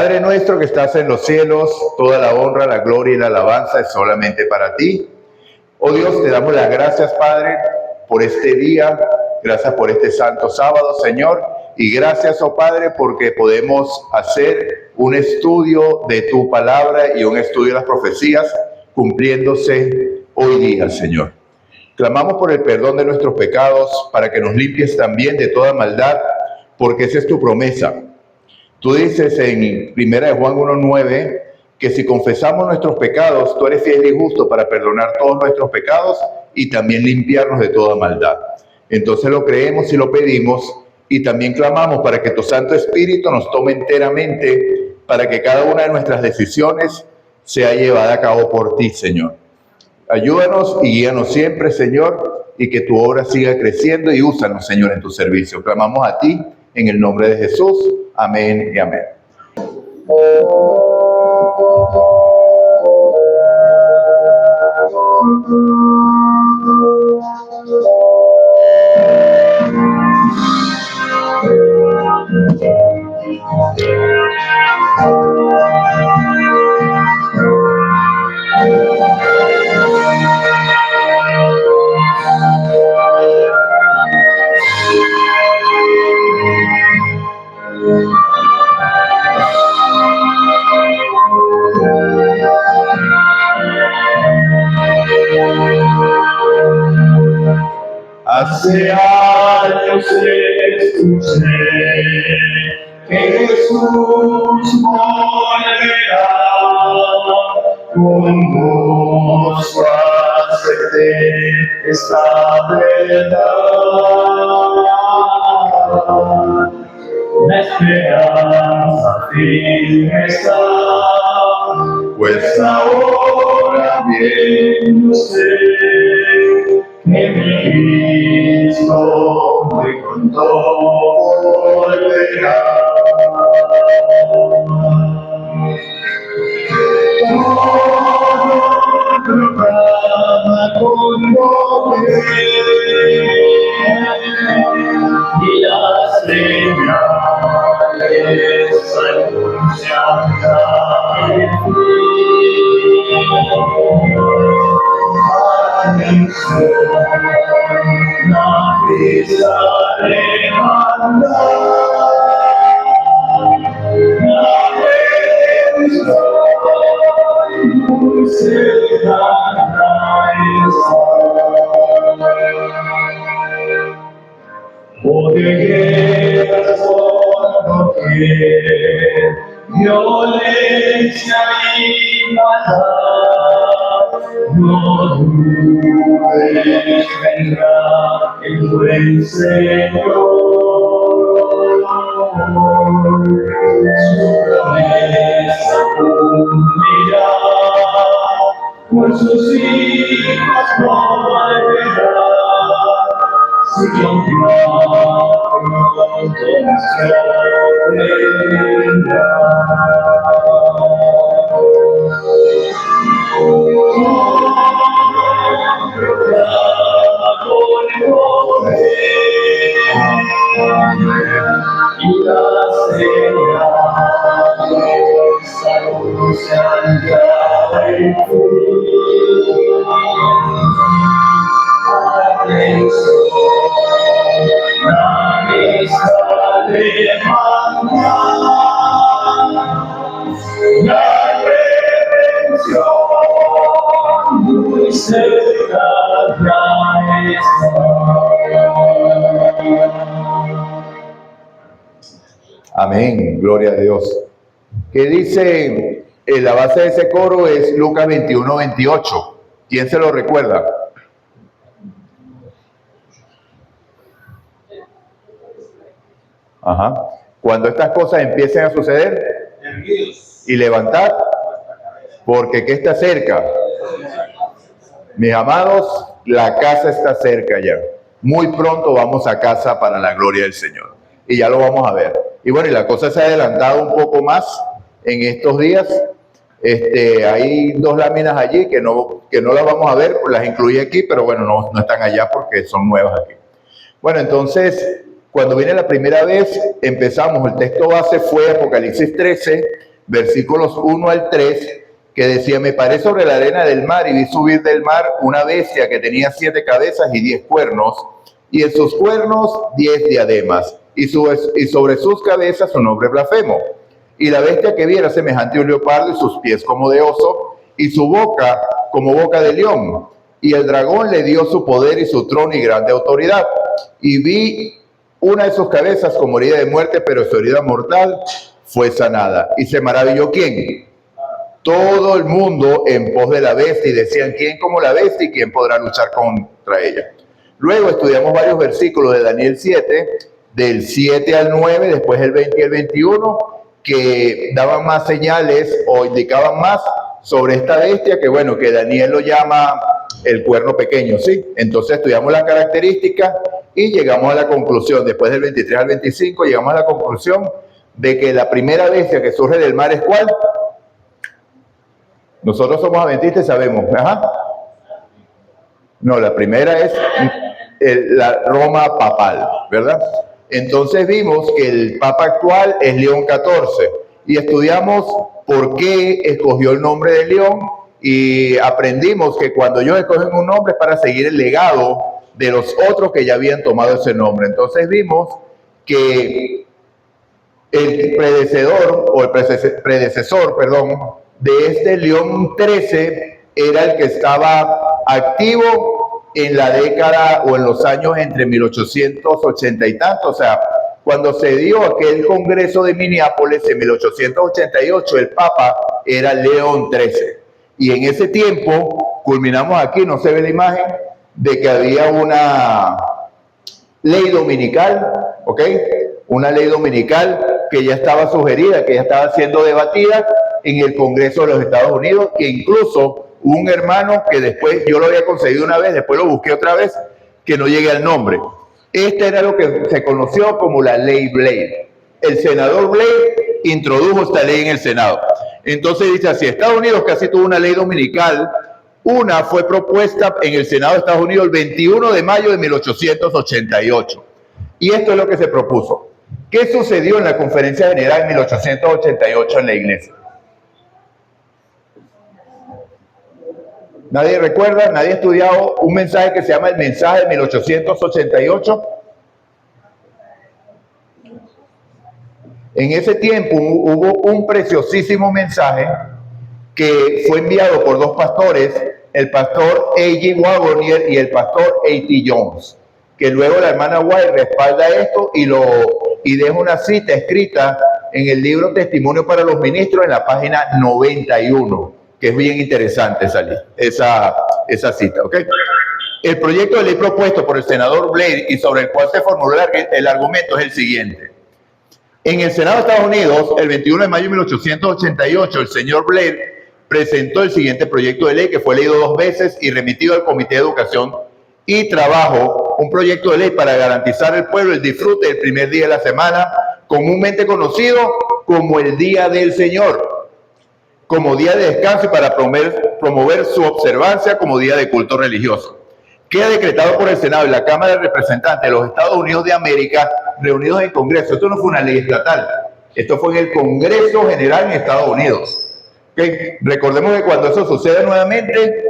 Padre nuestro que estás en los cielos, toda la honra, la gloria y la alabanza es solamente para ti. Oh Dios, te damos las gracias, Padre, por este día, gracias por este santo sábado, Señor, y gracias, oh Padre, porque podemos hacer un estudio de tu palabra y un estudio de las profecías cumpliéndose hoy día, Señor. Clamamos por el perdón de nuestros pecados para que nos limpies también de toda maldad, porque esa es tu promesa. Tú dices en 1 Juan 1:9 que si confesamos nuestros pecados, tú eres fiel y justo para perdonar todos nuestros pecados y también limpiarnos de toda maldad. Entonces lo creemos y lo pedimos y también clamamos para que tu Santo Espíritu nos tome enteramente para que cada una de nuestras decisiones sea llevada a cabo por ti, Señor. Ayúdanos y guíanos siempre, Señor, y que tu obra siga creciendo y úsanos, Señor, en tu servicio. Clamamos a ti en el nombre de Jesús. Amén y amén. Hace años escuché que Jesús volverá, con gozo acepté esta verdad. La esperanza firme está, pues ahora bien sé que mi Cristo muy pronto volverá. Todo proclama con poder y las señales anuncian el fin. La prisa levanta, la redención muy cercana está. Oh, de guerras por doquier, violencia y maldad, no dudes, vendrá el buen Señor. Su promesa cumplirá, por sus hijos volverá. Si confiamos y las señales anuncian ya el fin. Atención, la misa levanta, la redención muy cerca ya está. Amén, gloria a Dios. ¿Qué dice? La base de ese coro es Lucas 21:28. ¿Quién se lo recuerda? Ajá. Cuando estas cosas empiecen a suceder y levantar, porque ¿qué está cerca? Mis amados, la casa está cerca ya. Muy pronto vamos a casa para la gloria del Señor. Y ya lo vamos a ver. Y bueno, y la cosa se ha adelantado un poco más en estos días. Hay dos láminas allí que no las vamos a ver, pues las incluí aquí, pero bueno, no están allá porque son nuevas aquí. Bueno, entonces, cuando viene la primera vez, empezamos, el texto base fue Apocalipsis 13, versículos 1 al 3, que decía: me paré sobre la arena del mar y vi subir del mar una bestia que tenía 7 cabezas y 10 cuernos, y en sus cuernos 10 diademas, y sobre sus cabezas un nombre blasfemo. Y la bestia que vi era semejante a un leopardo, y sus pies como de oso, y su boca como boca de león. Y el dragón le dio su poder y su trono y grande autoridad. Y vi una de sus cabezas como herida de muerte, pero su herida mortal fue sanada. Y se maravilló ¿quién? Todo el mundo en pos de la bestia, y decían: ¿quién como la bestia y quién podrá luchar contra ella? Luego estudiamos varios versículos de Daniel 7, del 7 al 9, después el 20 y el 21, que daban más señales o indicaban más sobre esta bestia, que bueno, que Daniel lo llama el cuerno pequeño, ¿sí? Entonces estudiamos las características y llegamos a la conclusión, después del 23 al 25, llegamos a la conclusión de que la primera bestia que surge del mar es ¿cuál? Nosotros somos adventistas y sabemos, No, la primera es la Roma papal, ¿verdad? Entonces vimos que el Papa actual es León XIV y estudiamos por qué escogió el nombre de León, y aprendimos que cuando ellos escogen un nombre es para seguir el legado de los otros que ya habían tomado ese nombre. Entonces vimos que el predecesor, de este León XIII era el que estaba activo en la década o en los años entre 1880 y tanto, o sea, cuando se dio aquel congreso de Minneapolis en 1888, el Papa era León XIII. Y en ese tiempo, culminamos aquí, no se ve la imagen, de que había una ley dominical, ¿ok? Una ley dominical que ya estaba sugerida, que ya estaba siendo debatida en el Congreso de los Estados Unidos, que incluso hubo un hermano que después, yo lo había conseguido una vez, después lo busqué otra vez, que no llegué al nombre. Este era lo que se conoció como la ley Blade. El senador Blade introdujo esta ley en el Senado. Entonces dice así: Estados Unidos casi tuvo una ley dominical. Una fue propuesta en el Senado de Estados Unidos el 21 de mayo de 1888. Y esto es lo que se propuso. ¿Qué sucedió en la Conferencia General en 1888 en la iglesia? ¿Nadie recuerda? ¿Nadie ha estudiado un mensaje que se llama el mensaje de 1888? En ese tiempo hubo un preciosísimo mensaje que fue enviado por dos pastores, el pastor A.G. Wagonier y el pastor A.T. Jones, que luego la hermana White respalda esto y deja una cita escrita en el libro Testimonio para los Ministros en la página 91, que es bien interesante esa cita, ¿ok? El proyecto de ley propuesto por el senador Blade y sobre el cual se formuló el argumento es el siguiente. En el Senado de Estados Unidos, el 21 de mayo de 1888, el señor Blade presentó el siguiente proyecto de ley, que fue leído 2 veces y remitido al Comité de Educación y Trabajo, un proyecto de ley para garantizar al pueblo el disfrute del primer día de la semana, comúnmente conocido como el Día del Señor, como día de descanso y para promover su observancia como día de culto religioso. Queda decretado por el Senado y la Cámara de Representantes de los Estados Unidos de América, reunidos en Congreso. Esto no fue una ley estatal, esto fue en el Congreso General en Estados Unidos. ¿Okay? Recordemos que cuando eso sucede nuevamente,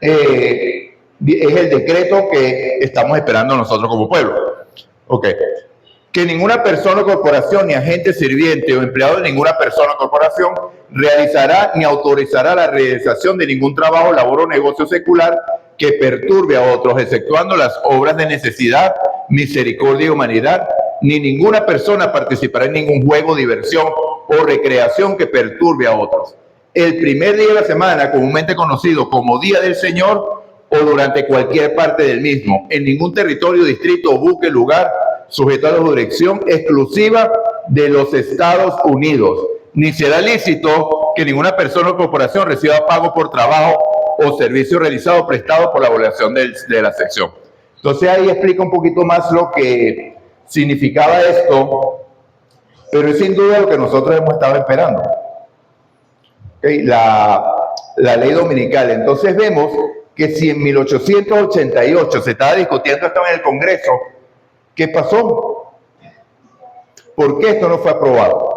es el decreto que estamos esperando nosotros como pueblo. Okay. Que ninguna persona o corporación, ni agente sirviente o empleado de ninguna persona o corporación realizará ni autorizará la realización de ningún trabajo, labor o negocio secular que perturbe a otros, exceptuando las obras de necesidad, misericordia y humanidad, ni ninguna persona participará en ningún juego, diversión o recreación que perturbe a otros. El primer día de la semana, comúnmente conocido como Día del Señor, o durante cualquier parte del mismo, en ningún territorio, distrito o buque, lugar, sujeto a la jurisdicción exclusiva de los Estados Unidos, ni será lícito que ninguna persona o corporación reciba pago por trabajo o servicio realizado o prestado por la violación de la sección. Entonces ahí explica un poquito más lo que significaba esto, pero es sin duda lo que nosotros hemos estado esperando. ¿Okay? La ley dominical. Entonces vemos que si en 1888 se estaba discutiendo esto en el Congreso, ¿qué pasó? ¿Por qué esto no fue aprobado?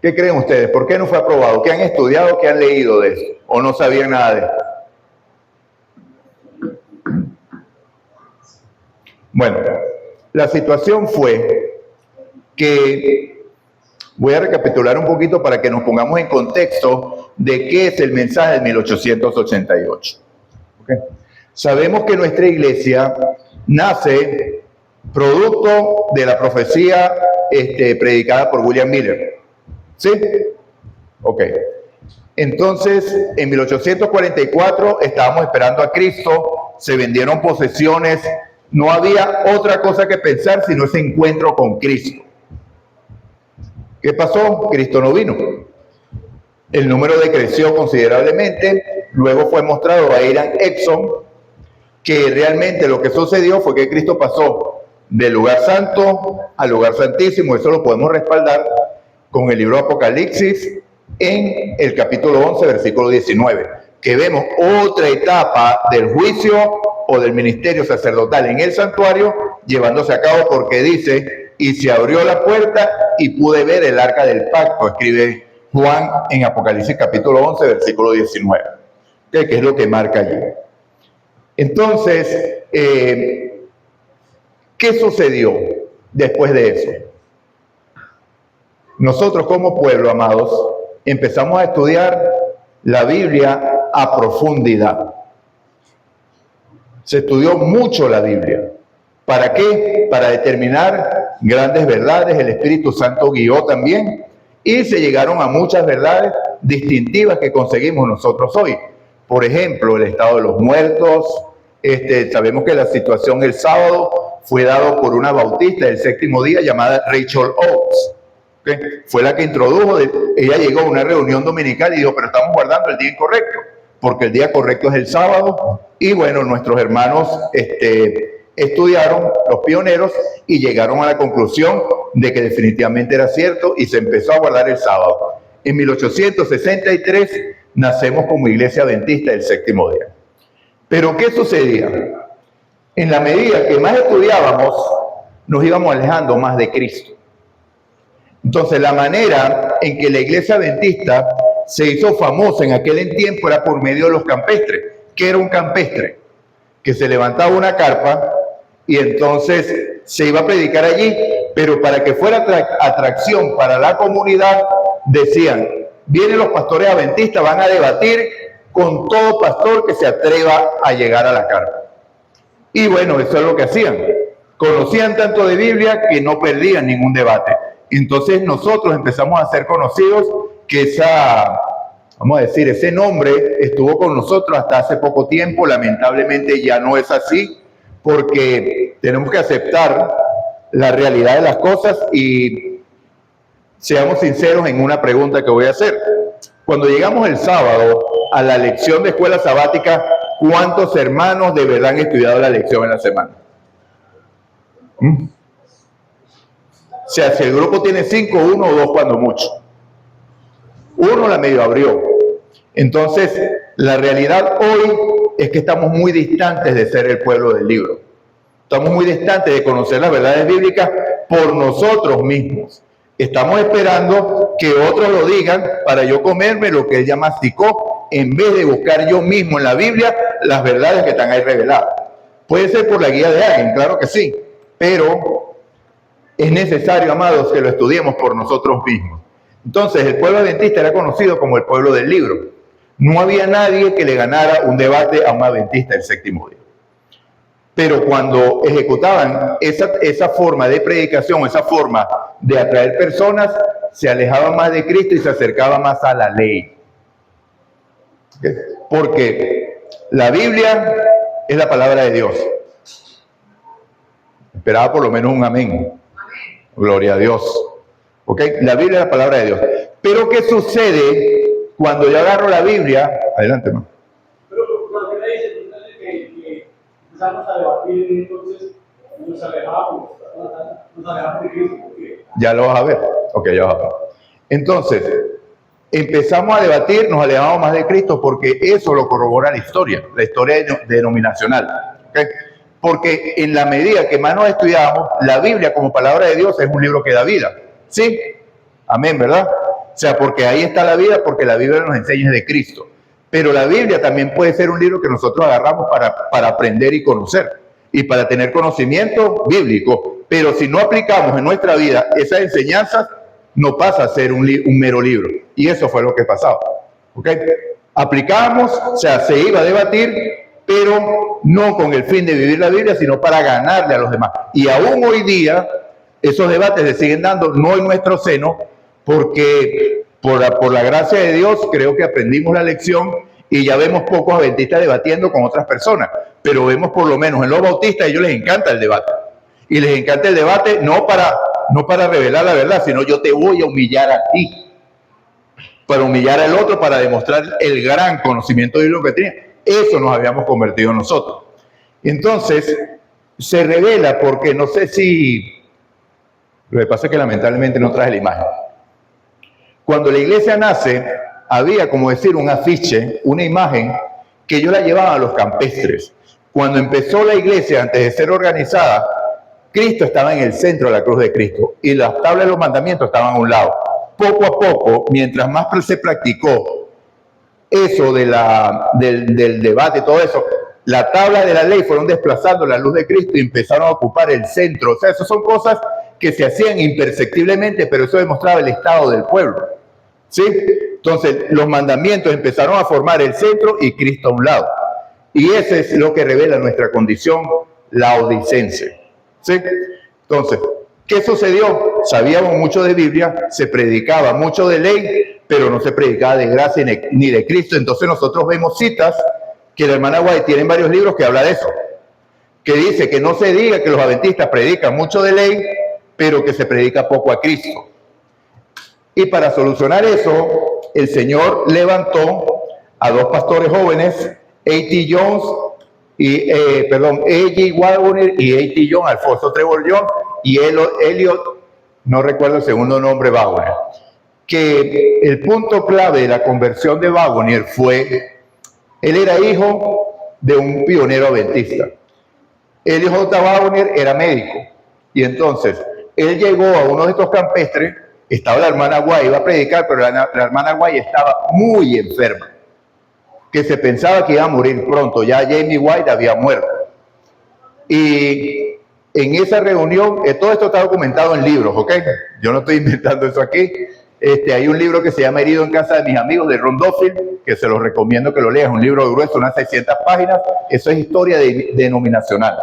¿Qué creen ustedes? ¿Por qué no fue aprobado? ¿Qué han estudiado? ¿Qué han leído de eso? ¿O no sabían nada de eso? Bueno, la situación fue que, voy a recapitular un poquito para que nos pongamos en contexto de qué es el mensaje de 1888. ¿Okay? Sabemos que nuestra iglesia nace producto de la profecía predicada por William Miller. ¿Sí? Ok. Entonces, en 1844 estábamos esperando a Cristo, se vendieron posesiones, no había otra cosa que pensar sino ese encuentro con Cristo. ¿Qué pasó? Cristo no vino. El número decreció considerablemente, luego fue mostrado a Ian Exon que realmente lo que sucedió fue que Cristo pasó del lugar santo al lugar santísimo. Eso lo podemos respaldar con el libro de Apocalipsis en el capítulo 11, versículo 19, que vemos otra etapa del juicio o del ministerio sacerdotal en el santuario llevándose a cabo, porque dice, y se abrió la puerta y pude ver el arca del pacto, escribe Juan en Apocalipsis capítulo 11, versículo 19, que es lo que marca allí. Entonces, ¿qué sucedió después de eso? Nosotros como pueblo, amados, empezamos a estudiar la Biblia a profundidad. Se estudió mucho la Biblia. ¿Para qué? Para determinar grandes verdades. El Espíritu Santo guió también y se llegaron a muchas verdades distintivas que conseguimos nosotros hoy. Por ejemplo, el estado de los muertos. Sabemos que la situación el sábado fue dado por una bautista del séptimo día llamada Rachel Oates. ¿Okay? Fue la que introdujo, ella llegó a una reunión dominical y dijo, pero estamos guardando el día incorrecto, porque el día correcto es el sábado. Y bueno, nuestros hermanos estudiaron, los pioneros, y llegaron a la conclusión de que definitivamente era cierto y se empezó a guardar el sábado. En 1863 nacemos como iglesia adventista del séptimo día. Pero ¿qué sucedía? En la medida que más estudiábamos, nos íbamos alejando más de Cristo. Entonces, la manera en que la iglesia adventista se hizo famosa en aquel tiempo era por medio de los campestres. ¿Qué era un campestre? Que se levantaba una carpa y entonces se iba a predicar allí, pero para que fuera atracción para la comunidad, decían, vienen los pastores adventistas, van a debatir con todo pastor que se atreva a llegar a la carpa. Y bueno, eso es lo que hacían. Conocían tanto de Biblia que no perdían ningún debate. Entonces nosotros empezamos a ser conocidos, que vamos a decir, ese nombre estuvo con nosotros hasta hace poco tiempo. Lamentablemente ya no es así, porque tenemos que aceptar la realidad de las cosas y seamos sinceros en una pregunta que voy a hacer. Cuando llegamos el sábado a la lección de escuela sabática, ¿cuántos hermanos de verdad han estudiado la lección en la semana? O sea, si el grupo tiene 5, 1 o 2 cuando mucho. Uno la medio abrió. Entonces, la realidad hoy es que estamos muy distantes de ser el pueblo del libro. Estamos muy distantes de conocer las verdades bíblicas por nosotros mismos. Estamos esperando que otros lo digan para yo comerme lo que él ya masticó, en vez de buscar yo mismo en la Biblia las verdades que están ahí reveladas. Puede ser por la guía de alguien, claro que sí, pero es necesario, amados, que lo estudiemos por nosotros mismos. Entonces, el pueblo adventista era conocido como el pueblo del libro. No había nadie que le ganara un debate a un adventista del séptimo día. Pero cuando ejecutaban esa forma de predicación, esa forma de atraer personas, se alejaban más de Cristo y se acercaban más a la ley. ¿Okay? Porque la Biblia es la palabra de Dios. Esperaba por lo menos un amén. Gloria a Dios. ¿Okay? La Biblia es la palabra de Dios. Pero ¿qué sucede cuando yo agarro la Biblia? Adelante, hermano. Pero lo que me dice que empezamos a debatir, entonces nos alejamos de Cristo. Porque... Ya lo vas a ver. Ok, ya vas a ver. Entonces, empezamos a debatir, nos alejamos más de Cristo porque eso lo corrobora la historia denominacional. ¿Okay? Porque en la medida que más nos estudiamos, la Biblia como palabra de Dios es un libro que da vida. ¿Sí? Amén, ¿verdad? O sea, porque ahí está la vida, porque la Biblia nos enseña de Cristo. Pero la Biblia también puede ser un libro que nosotros agarramos para aprender y conocer y para tener conocimiento bíblico. Pero si no aplicamos en nuestra vida esas enseñanzas, no pasa a ser un mero libro. Y eso fue lo que pasaba. ¿Ok? Aplicábamos, o sea, se iba a debatir, pero no con el fin de vivir la Biblia, sino para ganarle a los demás. Y aún hoy día, esos debates se siguen dando, no en nuestro seno, porque por la gracia de Dios creo que aprendimos la lección y ya vemos pocos adventistas debatiendo con otras personas, pero vemos por lo menos en los bautistas, a ellos les encanta el debate. Y les encanta el debate no para revelar la verdad, sino yo te voy a humillar a ti, para humillar al otro, para demostrar el gran conocimiento de lo que tenía. Eso nos habíamos convertido nosotros. Entonces, se revela porque no sé si... Lo que pasa es que lamentablemente no traje la imagen. Cuando la iglesia nace, había, como decir, un afiche, una imagen, que yo la llevaba a los campestres. Cuando empezó la iglesia, antes de ser organizada, Cristo estaba en el centro de la cruz de Cristo y las tablas de los mandamientos estaban a un lado. Poco a poco, mientras más se practicó eso del debate, todo eso, la tabla de la ley fueron desplazando la luz de Cristo y empezaron a ocupar el centro. O sea, esas son cosas que se hacían imperceptiblemente, pero eso demostraba el estado del pueblo. ¿Sí? Entonces, los mandamientos empezaron a formar el centro y Cristo a un lado. Y eso es lo que revela nuestra condición laodicense. ¿Sí? Entonces, ¿qué sucedió? Sabíamos mucho de Biblia, se predicaba mucho de ley, pero no se predicaba de gracia ni de Cristo. Entonces nosotros vemos citas que la hermana White tiene varios libros que habla de eso, que dice que no se diga que los adventistas predican mucho de ley, pero que se predica poco a Cristo. Y para solucionar eso, el Señor levantó a dos pastores jóvenes, A.T. Jones A.J. Waggoner y A.T. Jones, Alfonso Trevor Jones y Elliot, no recuerdo el segundo nombre, Waggoner, que el punto clave de la conversión de Waggoner fue, él era hijo de un pionero adventista. Elliot J. Waggoner era médico y entonces él llegó a uno de estos campestres, estaba la hermana White, iba a predicar, pero la hermana White estaba muy enferma, que se pensaba que iba a morir pronto, ya Jamie White había muerto. Y en esa reunión, todo esto está documentado en libros, ¿ok? Yo no estoy inventando eso aquí. Hay un libro que se llama Herido en casa de mis amigos, de Ron Duffield, que se los recomiendo que lo leas, un libro grueso, unas 600 páginas, eso es historia denominacional,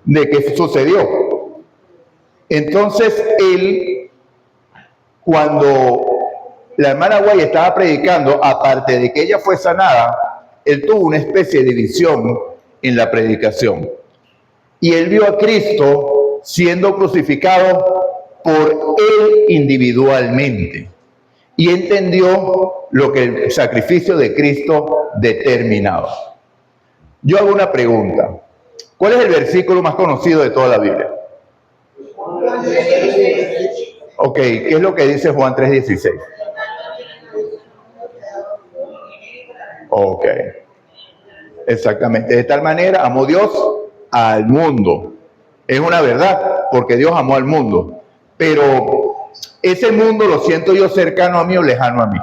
de qué sucedió. Entonces, él, cuando la hermana White estaba predicando, aparte de que ella fue sanada, él tuvo una especie de visión en la predicación. Y él vio a Cristo siendo crucificado por él individualmente. Y entendió lo que el sacrificio de Cristo determinaba. Yo hago una pregunta. ¿Cuál es el versículo más conocido de toda la Biblia? Ok, ¿qué es lo que dice Juan 3:16? Ok, exactamente. De tal manera amó Dios al mundo. Es una verdad, porque Dios amó al mundo. Pero ese mundo lo siento yo cercano a mí o lejano a mí.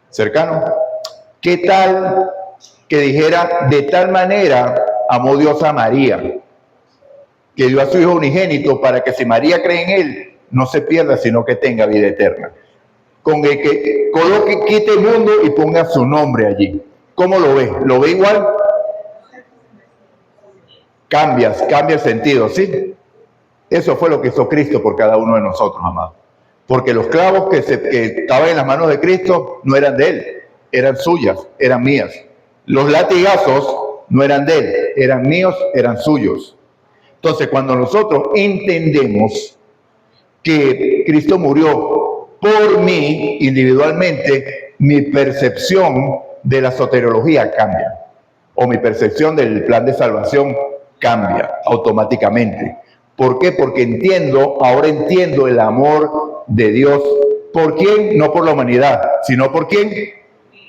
¿Cercano? ¿Qué tal que dijera, de tal manera amó Dios a María, que dio a su Hijo unigénito para que si María cree en Él, no se pierda, sino que tenga vida eterna? Con el que coloque, quite el mundo y ponga su nombre allí. ¿Cómo lo ve? ¿Lo ve igual? Cambia el sentido, ¿sí? Eso fue lo que hizo Cristo por cada uno de nosotros, amados. Porque los clavos que estaban en las manos de Cristo no eran de Él, eran suyas, eran mías. Los latigazos no eran de Él, eran míos, eran suyos. Entonces, cuando nosotros entendemos que Cristo murió por mí individualmente, mi percepción de la soteriología cambia, o mi percepción del plan de salvación cambia automáticamente. ¿Por qué? Porque ahora entiendo el amor de Dios. ¿Por quién? No por la humanidad, sino ¿por quién?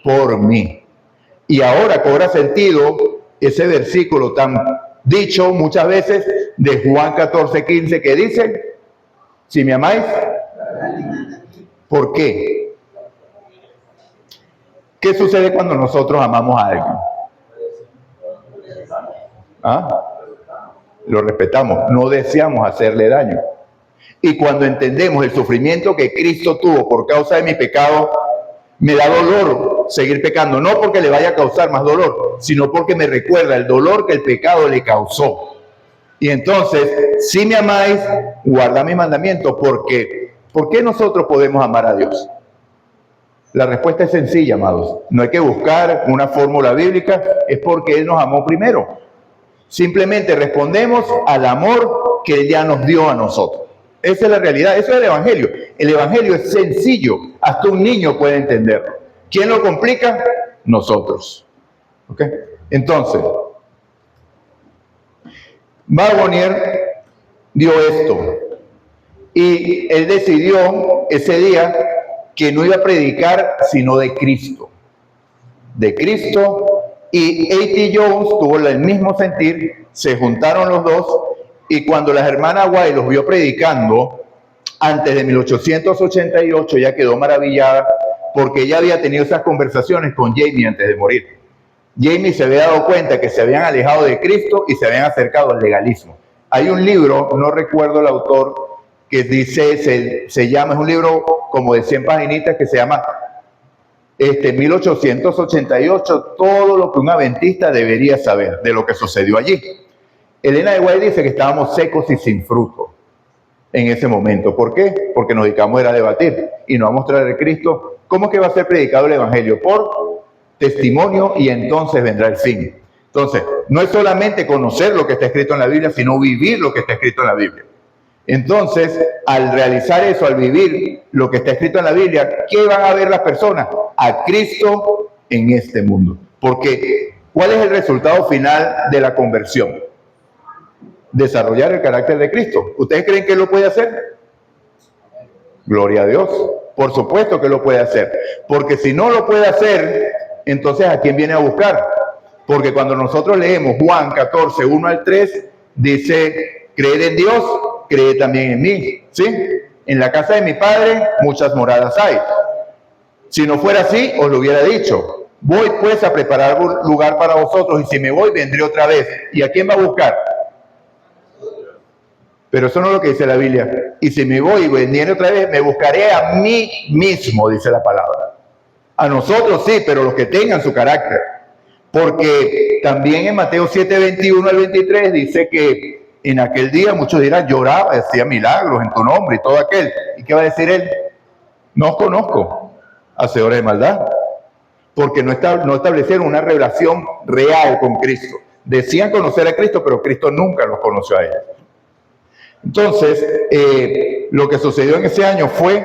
Por mí. Y ahora cobra sentido ese versículo tan dicho muchas veces de Juan 14:15 que dice, Si me amáis, ¿por qué? ¿Qué sucede cuando nosotros amamos a alguien? ¿Ah? Lo respetamos, no deseamos hacerle daño. Y cuando entendemos el sufrimiento que Cristo tuvo por causa de mi pecado, me da dolor seguir pecando, no porque le vaya a causar más dolor, sino porque me recuerda el dolor que el pecado le causó. Y entonces, si me amáis, guarda mi mandamiento, porque ¿por qué nosotros podemos amar a Dios? La respuesta es sencilla, amados. No hay que buscar una fórmula bíblica, es porque Él nos amó primero. Simplemente respondemos al amor que Él ya nos dio a nosotros. Esa es la realidad, eso es el Evangelio. El Evangelio es sencillo, hasta un niño puede entenderlo. ¿Quién lo complica? Nosotros. ¿Ok? Entonces, Wagonier dio esto y él decidió ese día que no iba a predicar sino de Cristo. De Cristo. Y A.T. Jones tuvo el mismo sentir, se juntaron los dos, y cuando las hermanas White los vio predicando, antes de 1888, ella quedó maravillada, porque ella había tenido esas conversaciones con Jamie antes de morir. Jamie se había dado cuenta que se habían alejado de Cristo y se habían acercado al legalismo. Hay un libro, no recuerdo el autor, que dice, se llama, es un libro como de 100 paginitas que se llama 1888, todo lo que un adventista debería saber de lo que sucedió allí. Elena de White dice que estábamos secos y sin fruto en ese momento. ¿Por qué? Porque nos dedicamos a debatir y no a mostrar a Cristo. ¿Cómo que va a ser predicado el Evangelio? Por testimonio, y entonces vendrá el fin. Entonces, no es solamente conocer lo que está escrito en la Biblia, sino vivir lo que está escrito en la Biblia. Entonces, al realizar eso, al vivir lo que está escrito en la Biblia, ¿qué van a ver las personas? A Cristo en este mundo. Porque, ¿cuál es el resultado final de la conversión? Desarrollar el carácter de Cristo. ¿Ustedes creen que Él lo puede hacer? Gloria a Dios. Por supuesto que lo puede hacer. Porque si no lo puede hacer, entonces ¿a quién viene a buscar? Porque cuando nosotros leemos Juan 14, 1 al 3, dice, creed en Dios, cree también en mí, ¿sí? En la casa de mi Padre muchas moradas hay. Si no fuera así, os lo hubiera dicho. Voy pues a preparar un lugar para vosotros, y si me voy, vendré otra vez. ¿Y a quién va a buscar? Pero eso no es lo que dice la Biblia. Y si me voy y vendré otra vez, me buscaré a mí mismo, dice la palabra. A nosotros sí, pero los que tengan su carácter. Porque también en Mateo 7, 21 al 23 dice que en aquel día muchos dirán, lloraba, hacía milagros en tu nombre y todo aquel. ¿Y qué va a decir él? No os conozco, hacedores de maldad. Porque no establecieron una relación real con Cristo. Decían conocer a Cristo, pero Cristo nunca los conoció a ellos. Entonces, lo que sucedió en ese año fue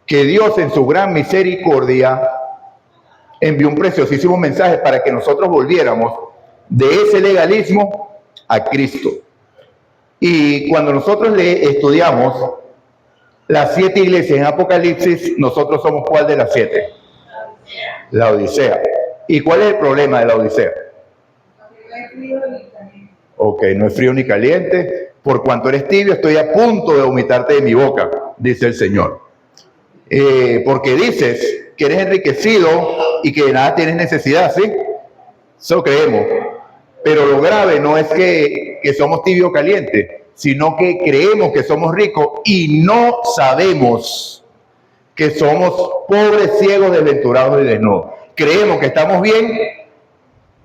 que Dios, en su gran misericordia, envió un preciosísimo mensaje para que nosotros volviéramos de ese legalismo a Cristo. Y cuando nosotros estudiamos las 7 iglesias en Apocalipsis, nosotros somos ¿cuál de las 7? La Odisea. ¿Y cuál es el problema de la Odisea? Ok, no es frío ni caliente. Por cuanto eres tibio, estoy a punto de vomitarte de mi boca, dice el Señor. Porque dices que eres enriquecido y que de nada tienes necesidad, ¿sí? Eso creemos. Pero lo grave no es que somos tibio o caliente, sino que creemos que somos ricos y no sabemos que somos pobres, ciegos, desventurados y desnudos. Creemos que estamos bien,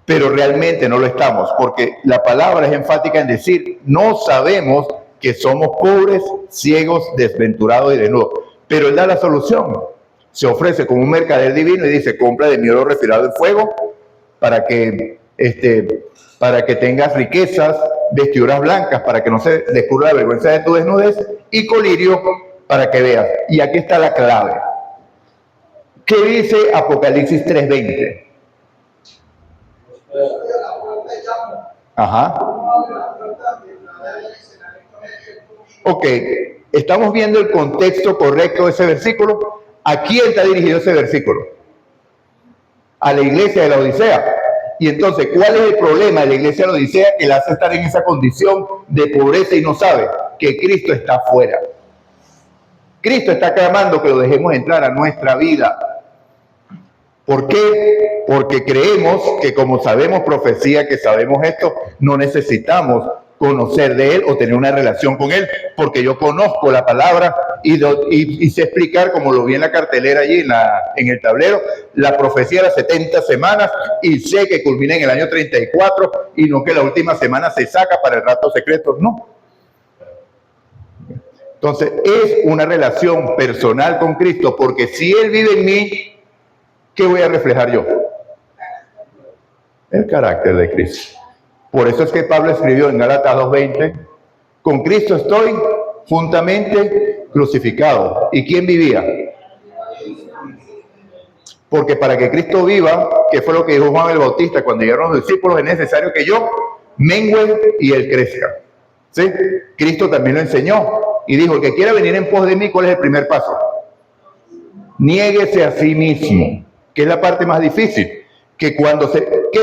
pero realmente no lo estamos, porque la palabra es enfática en decir, no sabemos que somos pobres, ciegos, desventurados y desnudos. Pero Él da la solución. Se ofrece como un mercader divino y dice, compra de mi oro refinado en fuego para que tengas riquezas, vestiduras blancas, para que no se descubra la vergüenza de tu desnudez, y colirio para que veas. Y aquí está la clave. ¿Qué dice Apocalipsis 3:20? Ajá. Ok, estamos viendo el contexto correcto de ese versículo. ¿A quién está dirigido ese versículo? A la iglesia de la Odisea. Y entonces, ¿cuál es el problema de la iglesia de la Odisea que la hace estar en esa condición de pobreza y no sabe? Que Cristo está afuera. Cristo está clamando que lo dejemos entrar a nuestra vida. ¿Por qué? Porque creemos que como sabemos profecía, que sabemos esto, no necesitamos conocer de Él o tener una relación con Él, porque yo conozco la palabra y sé explicar, como lo vi en la cartelera allí, en el tablero, la profecía de las 70 semanas, y sé que culmina en el año 34, y no que la última semana se saca para el rato secreto, no. Entonces, es una relación personal con Cristo, porque si Él vive en mí, ¿qué voy a reflejar yo? El carácter de Cristo. Por eso es que Pablo escribió en Gálatas 2:20, con Cristo estoy juntamente crucificado. ¿Y quién vivía? Porque para que Cristo viva, que fue lo que dijo Juan el Bautista cuando llegaron los discípulos, es necesario que yo mengüe y Él crezca. ¿Sí? Cristo también lo enseñó y dijo, el que quiera venir en pos de mí, ¿cuál es el primer paso? Niéguese a sí mismo, que es la parte más difícil. ¿Qué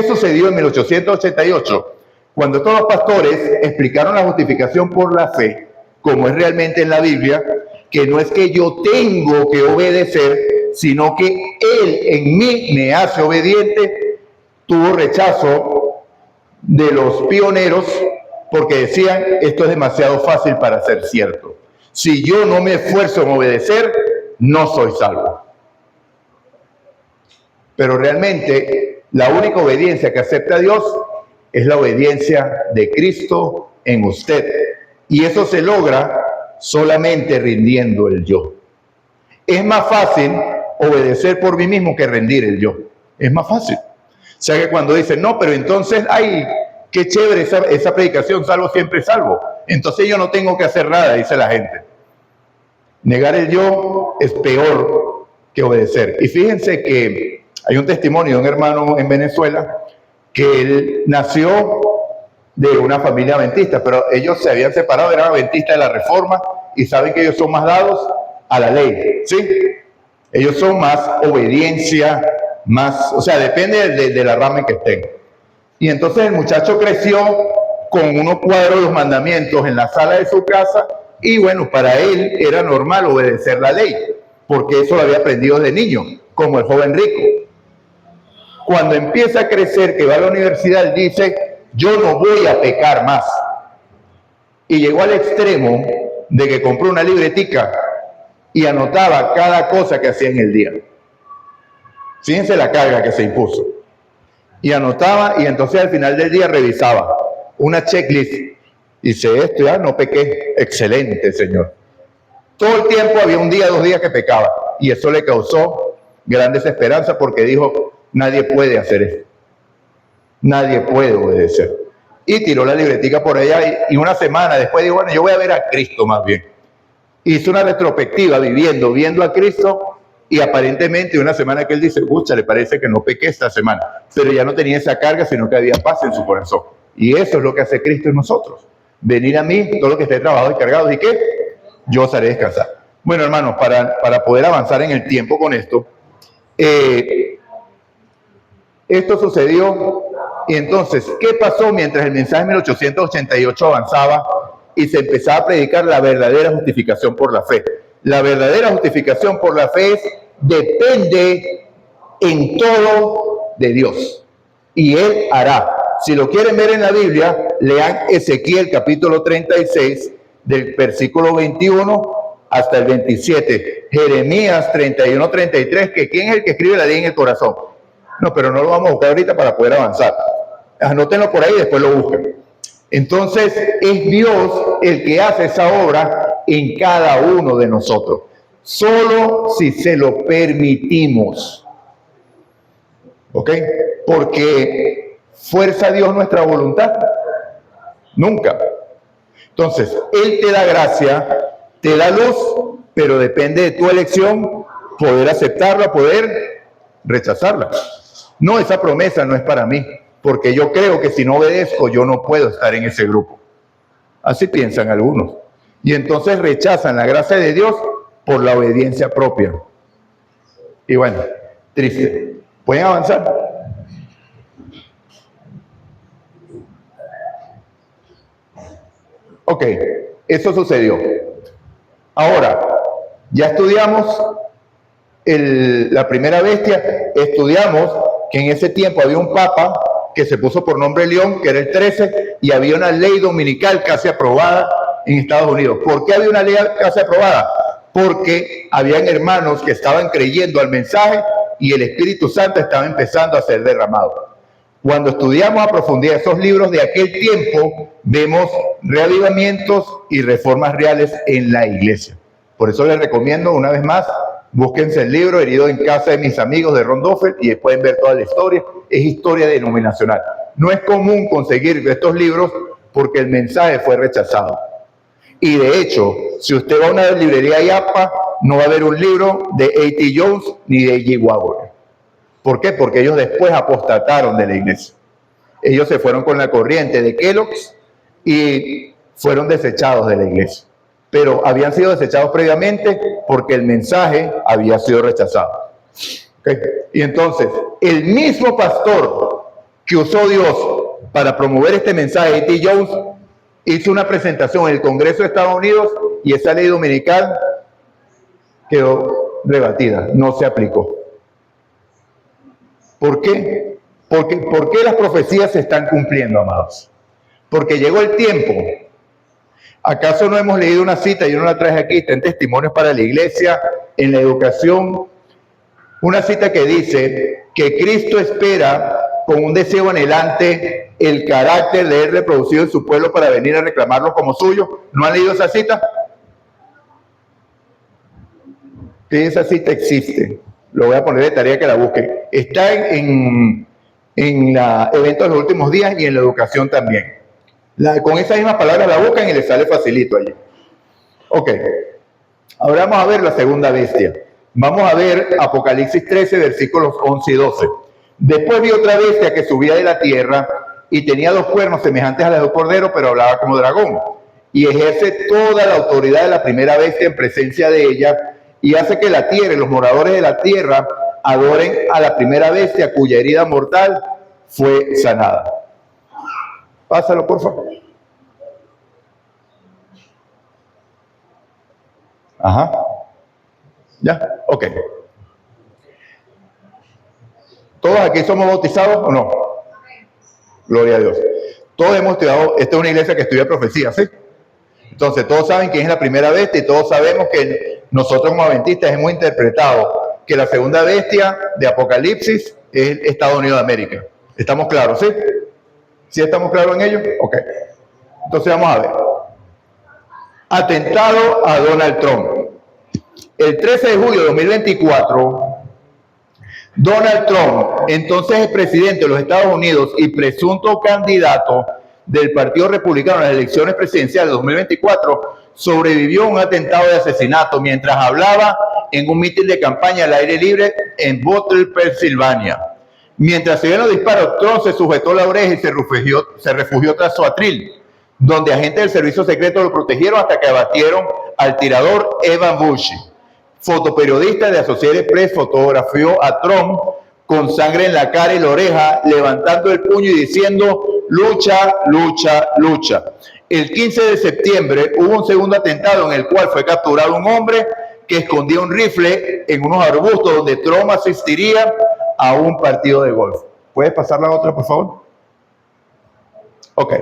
sucedió en 1888? Cuando todos los pastores explicaron la justificación por la fe, como es realmente en la Biblia, que no es que yo tengo que obedecer, sino que Él en mí me hace obediente, tuvo rechazo de los pioneros porque decían, esto es demasiado fácil para ser cierto. Si yo no me esfuerzo en obedecer, no soy salvo. Pero realmente la única obediencia que acepta Dios es la obediencia de Cristo en usted. Y eso se logra solamente rindiendo el yo. Es más fácil obedecer por mí mismo que rendir el yo. Es más fácil. O sea que cuando dicen, no, pero entonces, ay, qué chévere esa predicación, salvo siempre salvo. Entonces yo no tengo que hacer nada, dice la gente. Negar el yo es peor que obedecer. Y fíjense que hay un testimonio de un hermano en Venezuela que él nació de una familia adventista, pero ellos se habían separado, eran adventistas de la Reforma y saben que ellos son más dados a la ley, ¿sí? Ellos son más obediencia, más, o sea, depende de la rama en que estén. Y entonces el muchacho creció con unos cuadros de los mandamientos en la sala de su casa y bueno, para él era normal obedecer la ley, porque eso lo había aprendido de niño, como el joven rico. Cuando empieza a crecer, que va a la universidad, dice, yo no voy a pecar más. Y llegó al extremo de que compró una libretica y anotaba cada cosa que hacía en el día. Fíjense la carga que se impuso. Y anotaba y entonces al final del día revisaba una checklist. Dice, esto ya no pequé. Excelente, Señor. Todo el tiempo había un día, 2 días que pecaba. Y eso le causó gran desesperanza porque dijo, nadie puede hacer esto. Nadie puede obedecer. Y tiró la libretica por allá y una semana después dijo, bueno, yo voy a ver a Cristo más bien. Hizo una retrospectiva viendo a Cristo y aparentemente una semana que él dice, pucha, le parece que no pequé esta semana. Pero ya no tenía esa carga, sino que había paz en su corazón. Y eso es lo que hace Cristo en nosotros. Venir a mí, todo lo que esté trabajado y cargado, ¿y qué? Yo os haré descansar. Bueno, hermanos, para poder avanzar en el tiempo con esto, esto sucedió. Y entonces, ¿qué pasó mientras el mensaje de 1888 avanzaba y se empezaba a predicar la verdadera justificación por la fe? La verdadera justificación por la fe depende en todo de Dios. Y Él hará. Si lo quieren ver en la Biblia, lean Ezequiel capítulo 36, del versículo 21 hasta el 27. Jeremías 31, 33, que ¿quién es el que escribe la ley en el corazón? No, pero no lo vamos a buscar ahorita para poder avanzar. Anótenlo por ahí y después lo busquen. Entonces, es Dios el que hace esa obra en cada uno de nosotros. Solo si se lo permitimos. ¿Ok? Porque fuerza a Dios nuestra voluntad. Nunca. Entonces, Él te da gracia, te da luz, pero depende de tu elección poder aceptarla, poder rechazarla. No, esa promesa no es para mí, porque yo creo que si no obedezco, yo no puedo estar en ese grupo. Así piensan algunos. Y entonces rechazan la gracia de Dios por la obediencia propia. Y bueno, triste. ¿Pueden avanzar? Ok, eso sucedió. Ahora, Ya estudiamos la primera bestia, estudiamos que en ese tiempo había un papa que se puso por nombre León, que era el 13, y había una ley dominical casi aprobada en Estados Unidos. ¿Por qué había una ley casi aprobada? Porque habían hermanos que estaban creyendo al mensaje y el Espíritu Santo estaba empezando a ser derramado. Cuando estudiamos a profundidad esos libros de aquel tiempo, vemos reavivamientos y reformas reales en la iglesia. Por eso les recomiendo una vez más, búsquense el libro Herido en casa de mis amigos de Ron Doffer y pueden ver toda la historia. Es historia denominacional. No es común conseguir estos libros porque el mensaje fue rechazado. Y de hecho, si usted va a una librería IAPA, no va a haber un libro de A.T. Jones ni de A.G. Wagner. ¿Por qué? Porque ellos después apostataron de la iglesia. Ellos se fueron con la corriente de Kellogg's y fueron desechados de la iglesia. Pero habían sido desechados previamente porque el mensaje había sido rechazado. ¿Okay? Y entonces, el mismo pastor que usó Dios para promover este mensaje, A.T. Jones, hizo una presentación en el Congreso de Estados Unidos y esa ley dominical quedó rebatida, no se aplicó. ¿Por qué? ¿Por qué las profecías se están cumpliendo, amados? Porque llegó el tiempo. ¿Acaso no hemos leído una cita? Yo no la traje aquí, está en Testimonios para la Iglesia, en la educación. Una cita que dice que Cristo espera con un deseo anhelante el carácter de él reproducido en su pueblo para venir a reclamarlo como suyo. ¿No han leído esa cita? Que esa cita existe. Lo voy a poner de tarea que la busquen. Está en eventos de los últimos días y en la educación también. Con esas mismas palabras la buscan y les sale facilito allí. Ok. Ahora vamos a ver la segunda bestia. Vamos a ver Apocalipsis 13, versículos 11 y 12. Después vi otra bestia que subía de la tierra y tenía 2 cuernos semejantes a las de un cordero, pero hablaba como dragón. Y ejerce toda la autoridad de la primera bestia en presencia de ella y hace que la tierra y los moradores de la tierra adoren a la primera bestia cuya herida mortal fue sanada. Pásalo, por favor. Ajá. ¿Ya? Ok. ¿Todos aquí somos bautizados o no? Gloria a Dios. Todos hemos estudiado, esta es una iglesia que estudia profecía, ¿sí? Entonces, todos saben quién es la primera bestia y todos sabemos que nosotros como adventistas hemos interpretado que la segunda bestia de Apocalipsis es Estados Unidos de América. ¿Estamos claros, sí? ¿Sí estamos claros en ello? Ok. Entonces vamos a ver. Atentado a Donald Trump. El 13 de julio de 2024, Donald Trump, entonces el presidente de los Estados Unidos y presunto candidato del Partido Republicano en las elecciones presidenciales de 2024, sobrevivió a un atentado de asesinato mientras hablaba en un mitin de campaña al aire libre en Butler, Pensilvania. Mientras se oían los disparos, Trump se sujetó la oreja y se refugió tras su atril, donde agentes del servicio secreto lo protegieron hasta que abatieron al tirador Evan Bush. Fotoperiodista de Associated Press fotografió a Trump con sangre en la cara y la oreja, levantando el puño y diciendo: lucha, lucha, lucha. El 15 de septiembre hubo un segundo atentado en el cual fue capturado un hombre que escondía un rifle en unos arbustos donde Trump asistiría a un partido de golf. ¿Puedes pasar la otra, por favor? Ok.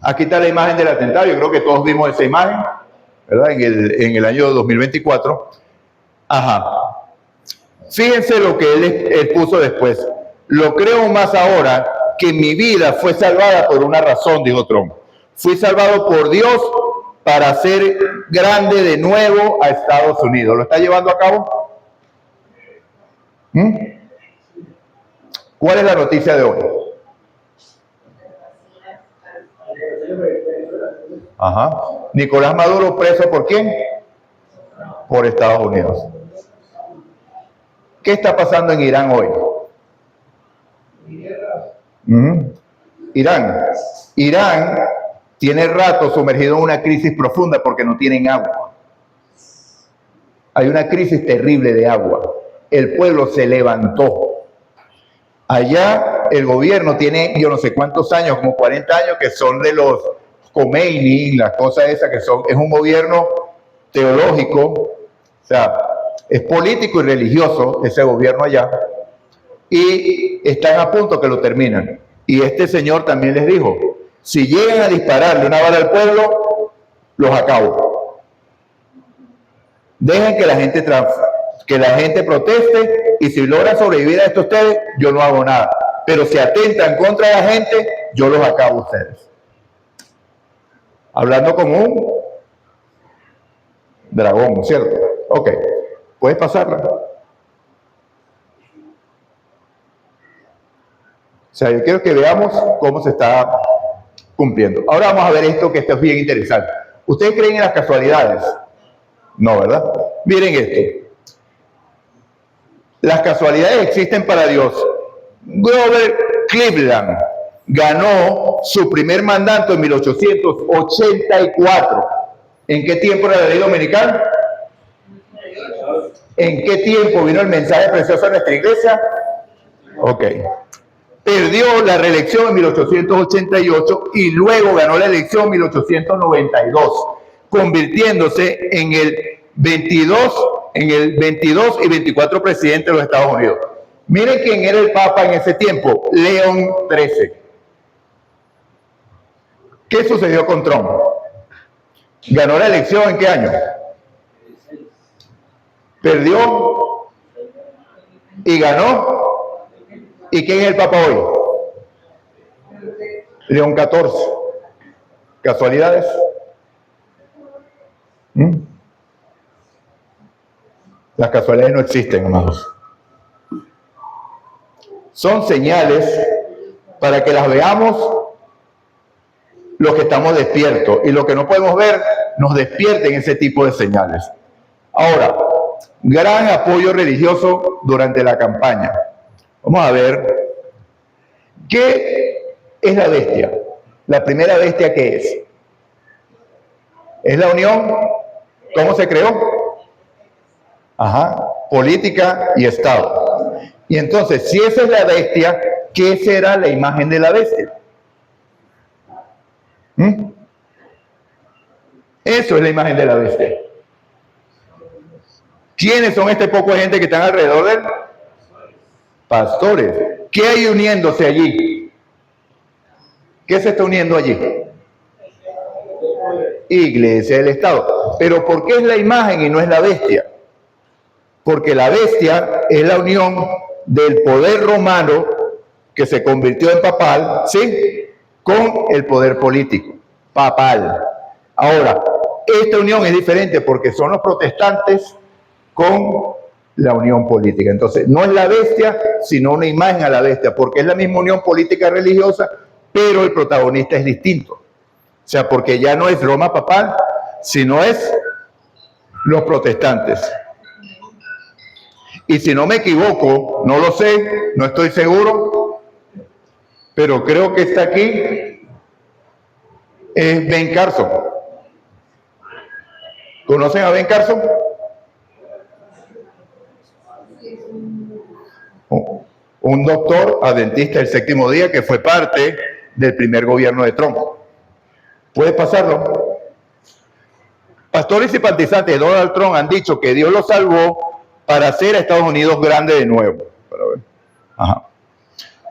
Aquí está la imagen del atentado. Yo creo que todos vimos esa imagen, ¿verdad? En el año 2024. Ajá. Fíjense lo que él puso después. Lo creo más ahora que mi vida fue salvada por una razón, dijo Trump. Fui salvado por Dios para hacer grande de nuevo a Estados Unidos. ¿Lo está llevando a cabo? ¿Cuál es la noticia de hoy? Ajá. Nicolás Maduro preso ¿por quién? Por Estados Unidos. ¿Qué está pasando en Irán hoy? Irán tiene rato sumergido en una crisis profunda porque no tienen agua. Hay una crisis terrible de agua. El pueblo se levantó. Allá el gobierno tiene, yo no sé cuántos años, como 40 años, que son de los Khomeini, las cosas esas que son, es un gobierno teológico sea, es político y religioso ese gobierno allá. Y están a punto que lo terminan. Y este señor también les dijo, si llegan a dispararle una bala al pueblo, los acabo. Dejen que la gente proteste, y si logran sobrevivir a esto ustedes, yo no hago nada. Pero si atentan contra la gente, yo los acabo a ustedes. Hablando como un dragón, ¿cierto? Ok, ¿puedes pasarla? O sea, yo quiero que veamos cómo se está cumpliendo. Ahora vamos a ver esto, que esto es bien interesante. ¿Ustedes creen en las casualidades? No, ¿verdad? Miren esto. Las casualidades existen para Dios. Grover Cleveland ganó su primer mandato en 1884. ¿En qué tiempo era la ley dominical? ¿En qué tiempo vino el mensaje precioso a nuestra iglesia? Ok. Perdió la reelección en 1888 y luego ganó la elección en 1892, convirtiéndose en el 22 y 24 presidente de los Estados Unidos. Miren quién era el Papa en ese tiempo, León XIII. ¿Qué sucedió con Trump? ¿Ganó la elección en qué año? Perdió y ganó. ¿Y quién es el Papa hoy? León XIV. ¿Casualidades? Las casualidades no existen, hermanos. Son señales para que las veamos los que estamos despiertos, y lo que no podemos ver nos despierten ese tipo de señales. Ahora, gran apoyo religioso durante la campaña. Vamos a ver, ¿qué es la bestia? La primera bestia, ¿qué es? ¿Es la unión? ¿Cómo se creó? Ajá, política y Estado. Y entonces, si esa es la bestia, ¿qué será la imagen de la bestia? Eso es la imagen de la bestia. ¿Quiénes son este poco de gente que están alrededor de él? Pastores. ¿Qué hay uniéndose allí? ¿Qué se está uniendo allí? Iglesia del Estado. Pero ¿por qué es la imagen y no es la bestia? Porque la bestia es la unión del poder romano, que se convirtió en papal, ¿sí?, con el poder político papal. Ahora, esta unión es diferente porque son los protestantes con la unión política. Entonces, no es la bestia, sino una imagen a la bestia, porque es la misma unión política y religiosa, pero el protagonista es distinto. O sea, porque ya no es Roma papal, sino es los protestantes. Y si no me equivoco, no lo sé, no estoy seguro, pero creo que está aquí, es Ben Carson. ¿Conocen a Ben Carson? Un doctor adventista del séptimo día que fue parte del primer gobierno de Trump. ¿Puedes pasarlo? Pastores y simpatizantes de Donald Trump han dicho que Dios lo salvó para hacer a Estados Unidos grande de nuevo. Ajá.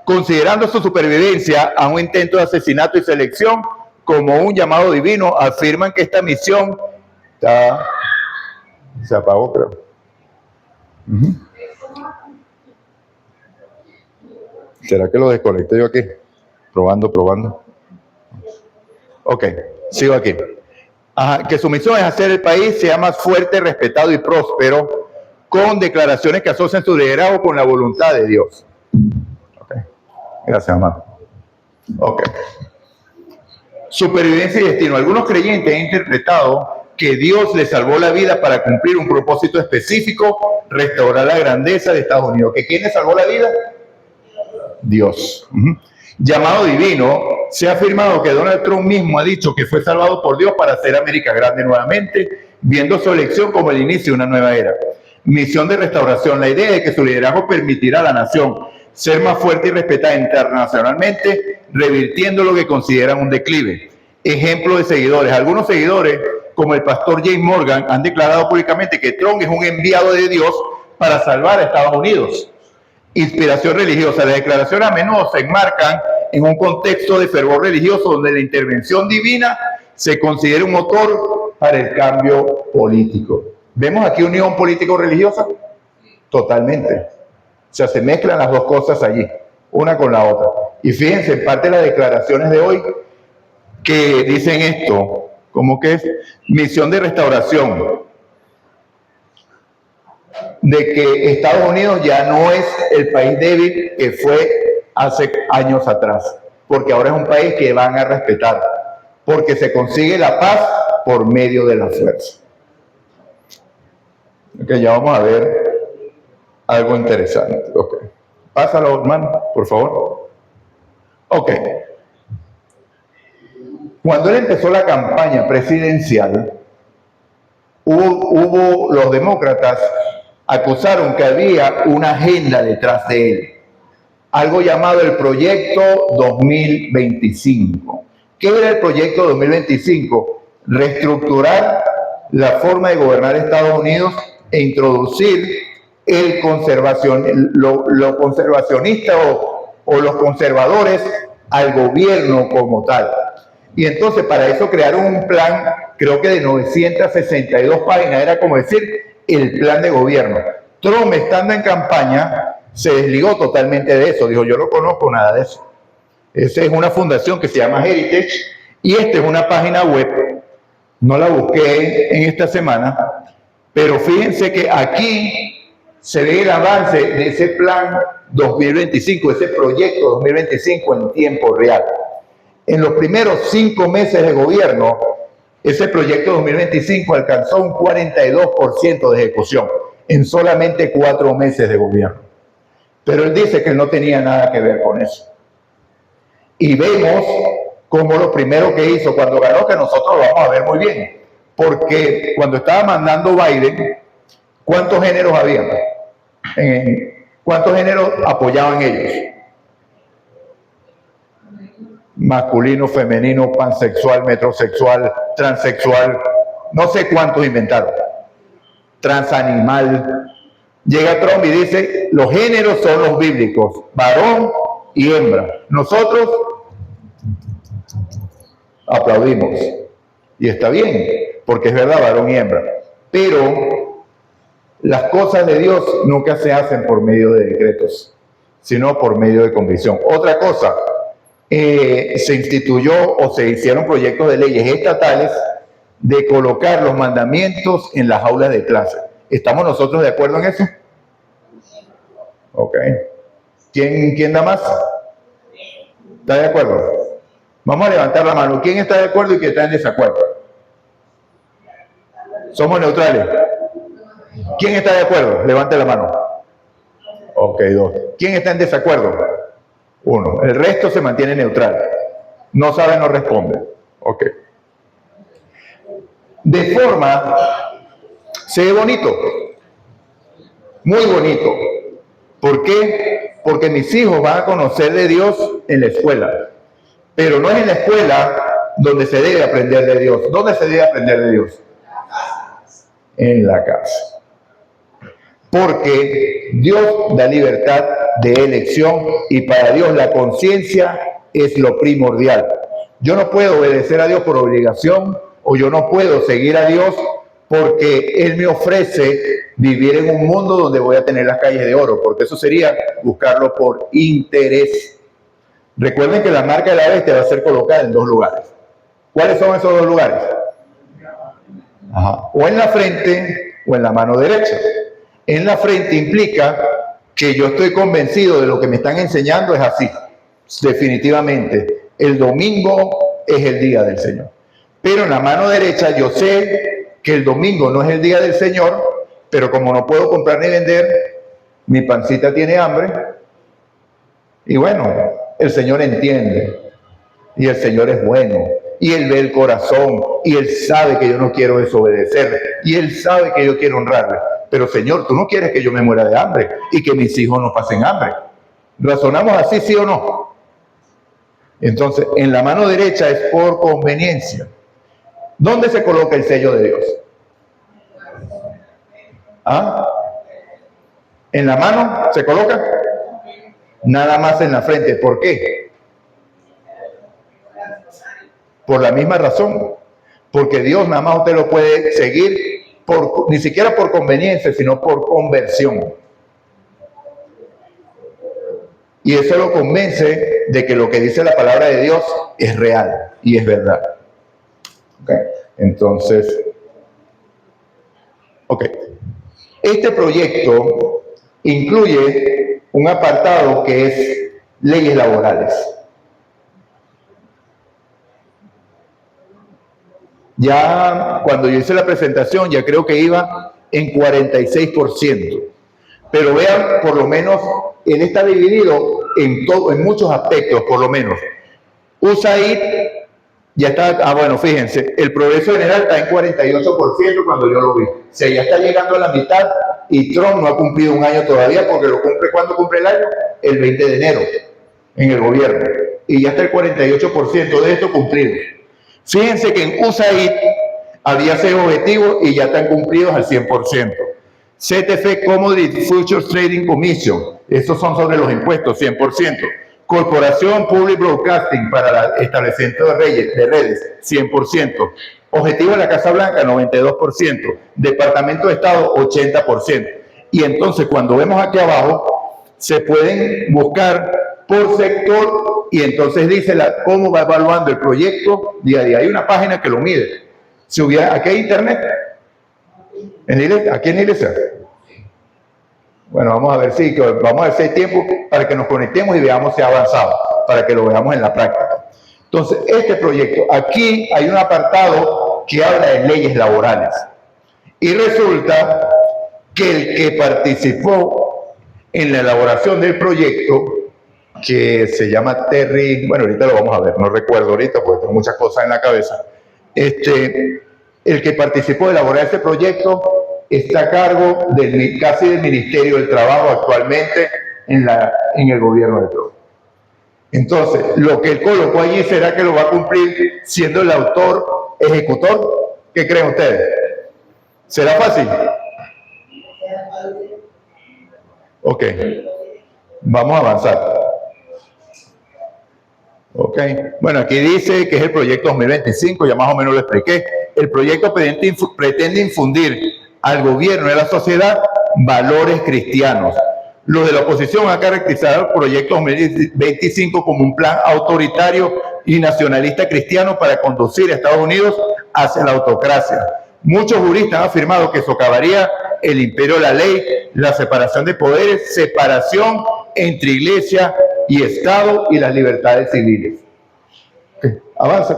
Considerando su supervivencia a un intento de asesinato y selección como un llamado divino, afirman que esta misión se apagó, creo. ¿Será que lo desconecté yo aquí? Probando. Ok, sigo aquí. Ajá, que su misión es hacer el país sea más fuerte, respetado y próspero, con declaraciones que asocian su liderazgo con la voluntad de Dios. Ok, gracias, amado. Ok. Supervivencia y destino. Algunos creyentes han interpretado que Dios le salvó la vida para cumplir un propósito específico, restaurar la grandeza de Estados Unidos. ¿Que quién le salvó la vida? Dios. Llamado divino, se ha afirmado que Donald Trump mismo ha dicho que fue salvado por Dios para hacer América grande nuevamente, viendo su elección como el inicio de una nueva era. Misión de restauración. La idea de que su liderazgo permitirá a la nación ser más fuerte y respetada internacionalmente, revirtiendo lo que consideran un declive. Ejemplo de seguidores. Algunos seguidores como el pastor James Morgan, han declarado públicamente que Trump es un enviado de Dios para salvar a Estados Unidos. Inspiración religiosa. Las declaraciones a menudo se enmarcan en un contexto de fervor religioso donde la intervención divina se considera un motor para el cambio político. ¿Vemos aquí unión político-religiosa? Totalmente. O sea, se mezclan las dos cosas allí, una con la otra. Y fíjense, en parte de las declaraciones de hoy que dicen esto, como que es misión de restauración, de que Estados Unidos ya no es el país débil que fue hace años atrás, porque ahora es un país que van a respetar, porque se consigue la paz por medio de la fuerza. Ok, ya vamos a ver algo interesante. Ok, pásalo, hermano, por favor. Ok. Cuando él empezó la campaña presidencial, los demócratas acusaron que había una agenda detrás de él, algo llamado el Proyecto 2025. ¿Qué era el Proyecto 2025? Reestructurar la forma de gobernar Estados Unidos e introducir el lo conservacionista o los conservadores al gobierno como tal. Y entonces para eso crearon un plan, creo que de 962 páginas, era como decir el plan de gobierno. Trump, estando en campaña, se desligó totalmente de eso. Dijo, yo no conozco nada de eso. Esa es una fundación que se llama Heritage y esta es una página web. No la busqué en esta semana, pero fíjense que aquí se ve el avance de ese plan 2025, ese proyecto 2025 en tiempo real. En los primeros 5 meses de gobierno, ese proyecto 2025 alcanzó un 42% de ejecución en solamente 4 meses de gobierno. Pero él dice que no tenía nada que ver con eso. Y vemos como lo primero que hizo cuando ganó, que nosotros lo vamos a ver muy bien, porque cuando estaba mandando Biden, ¿cuántos géneros había? ¿Cuántos géneros apoyaban ellos? Masculino, femenino, pansexual, metrosexual, transexual, no sé cuántos inventaron. Transanimal. Llega Trump y dice, los géneros son los bíblicos, varón y hembra. Nosotros aplaudimos. Y está bien, porque es verdad, varón y hembra. Pero las cosas de Dios nunca se hacen por medio de decretos, sino por medio de convicción. Otra cosa, se instituyó o se hicieron proyectos de leyes estatales de colocar los mandamientos en las aulas de clase. ¿Estamos nosotros de acuerdo en eso? Ok. ¿Quién da más? ¿Está de acuerdo? Vamos a levantar la mano. ¿Quién está de acuerdo y quién está en desacuerdo? Somos neutrales. ¿Quién está de acuerdo? Levante la mano. Ok, 2. ¿Quién está en desacuerdo? 1. El resto se mantiene neutral. No sabe, no responde. Ok. De forma, se ve bonito. Muy bonito. ¿Por qué? Porque mis hijos van a conocer de Dios en la escuela. Pero no es en la escuela donde se debe aprender de Dios. ¿Dónde se debe aprender de Dios? En la casa. Porque Dios da libertad de elección y para Dios la conciencia es lo primordial. Yo no puedo obedecer a Dios por obligación o yo no puedo seguir a Dios porque Él me ofrece vivir en un mundo donde voy a tener las calles de oro, porque eso sería buscarlo por interés. Recuerden que la marca de la bestia va a ser colocada en 2 lugares. ¿Cuáles son esos 2 lugares? O en la frente o en la mano derecha. En la frente implica que yo estoy convencido de lo que me están enseñando es así. Definitivamente, el domingo es el día del Señor. Pero en la mano derecha yo sé que el domingo no es el día del Señor, pero como no puedo comprar ni vender, mi pancita tiene hambre. Y bueno, el Señor entiende. Y el Señor es bueno. Y Él ve el corazón. Y Él sabe que yo no quiero desobedecer. Y Él sabe que yo quiero honrarle. Pero Señor, tú no quieres que yo me muera de hambre y que mis hijos no pasen hambre. ¿Razonamos así, sí o no? Entonces, en la mano derecha es por conveniencia. ¿Dónde se coloca el sello de Dios? ¿Ah? ¿En la mano se coloca? Nada más en la frente. ¿Por qué? Por la misma razón. Porque Dios nada más usted lo puede seguir, ni siquiera por conveniencia, sino por conversión. Y eso lo convence de que lo que dice la palabra de Dios es real y es verdad. Okay. Entonces, este proyecto incluye un apartado que es leyes laborales. Ya cuando yo hice la presentación, ya creo que iba en 46%. Pero vean, por lo menos, él está dividido en muchos aspectos, por lo menos. USAID ya está, bueno, fíjense, el progreso general está en 48% cuando yo lo vi. O sea, ya está llegando a la mitad y Trump no ha cumplido un año todavía porque lo cumple, ¿cuándo cumple el año? El 20 de enero en el gobierno. Y ya está el 48% de esto cumplido. Fíjense que en USAID había 6 objetivos y ya están cumplidos al 100%. CTF Commodity Futures Trading Commission, estos son sobre los impuestos, 100%. Corporación Public Broadcasting para el establecimiento de redes, 100%. Objetivo de la Casa Blanca, 92%. Departamento de Estado, 80%. Y entonces, cuando vemos aquí abajo, se pueden buscar por sector y entonces dice cómo va evaluando el proyecto día a día. Hay una página que lo mide. Si hubiera, ¿aquí hay internet? ¿Aquí en la iglesia? Bueno, vamos a ver si hay tiempo para que nos conectemos y veamos si ha avanzado, para que lo veamos en la práctica. Entonces, este proyecto, aquí hay un apartado que habla de leyes laborales. Y resulta que el que participó en la elaboración del proyecto, que se llama Terry, bueno, ahorita lo vamos a ver, no recuerdo ahorita porque tengo muchas cosas en la cabeza. El que participó de elaborar este proyecto está a cargo casi del Ministerio del Trabajo actualmente en el gobierno de Trump. Entonces, lo que él colocó allí, ¿será que lo va a cumplir siendo el autor ejecutor? ¿Qué creen ustedes? ¿Será fácil? Ok, vamos a avanzar. Ok, bueno, aquí dice que es el proyecto 2025, ya más o menos lo expliqué. El proyecto pretende infundir al gobierno y a la sociedad valores cristianos. Los de la oposición han caracterizado el proyecto 2025 como un plan autoritario y nacionalista cristiano para conducir a Estados Unidos hacia la autocracia. Muchos juristas han afirmado que socavaría el imperio de la ley, la separación de poderes, separación entre iglesia y Estado y las libertades civiles. Okay, avanza.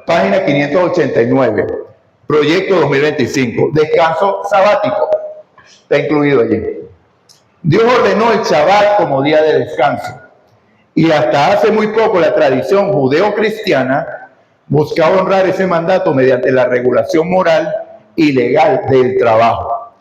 Página 589. Proyecto 2025. Descanso sabático. Está incluido allí. Dios ordenó el Shabbat como día de descanso. Y hasta hace muy poco la tradición judeo-cristiana buscaba honrar ese mandato mediante la regulación moral y legal del trabajo.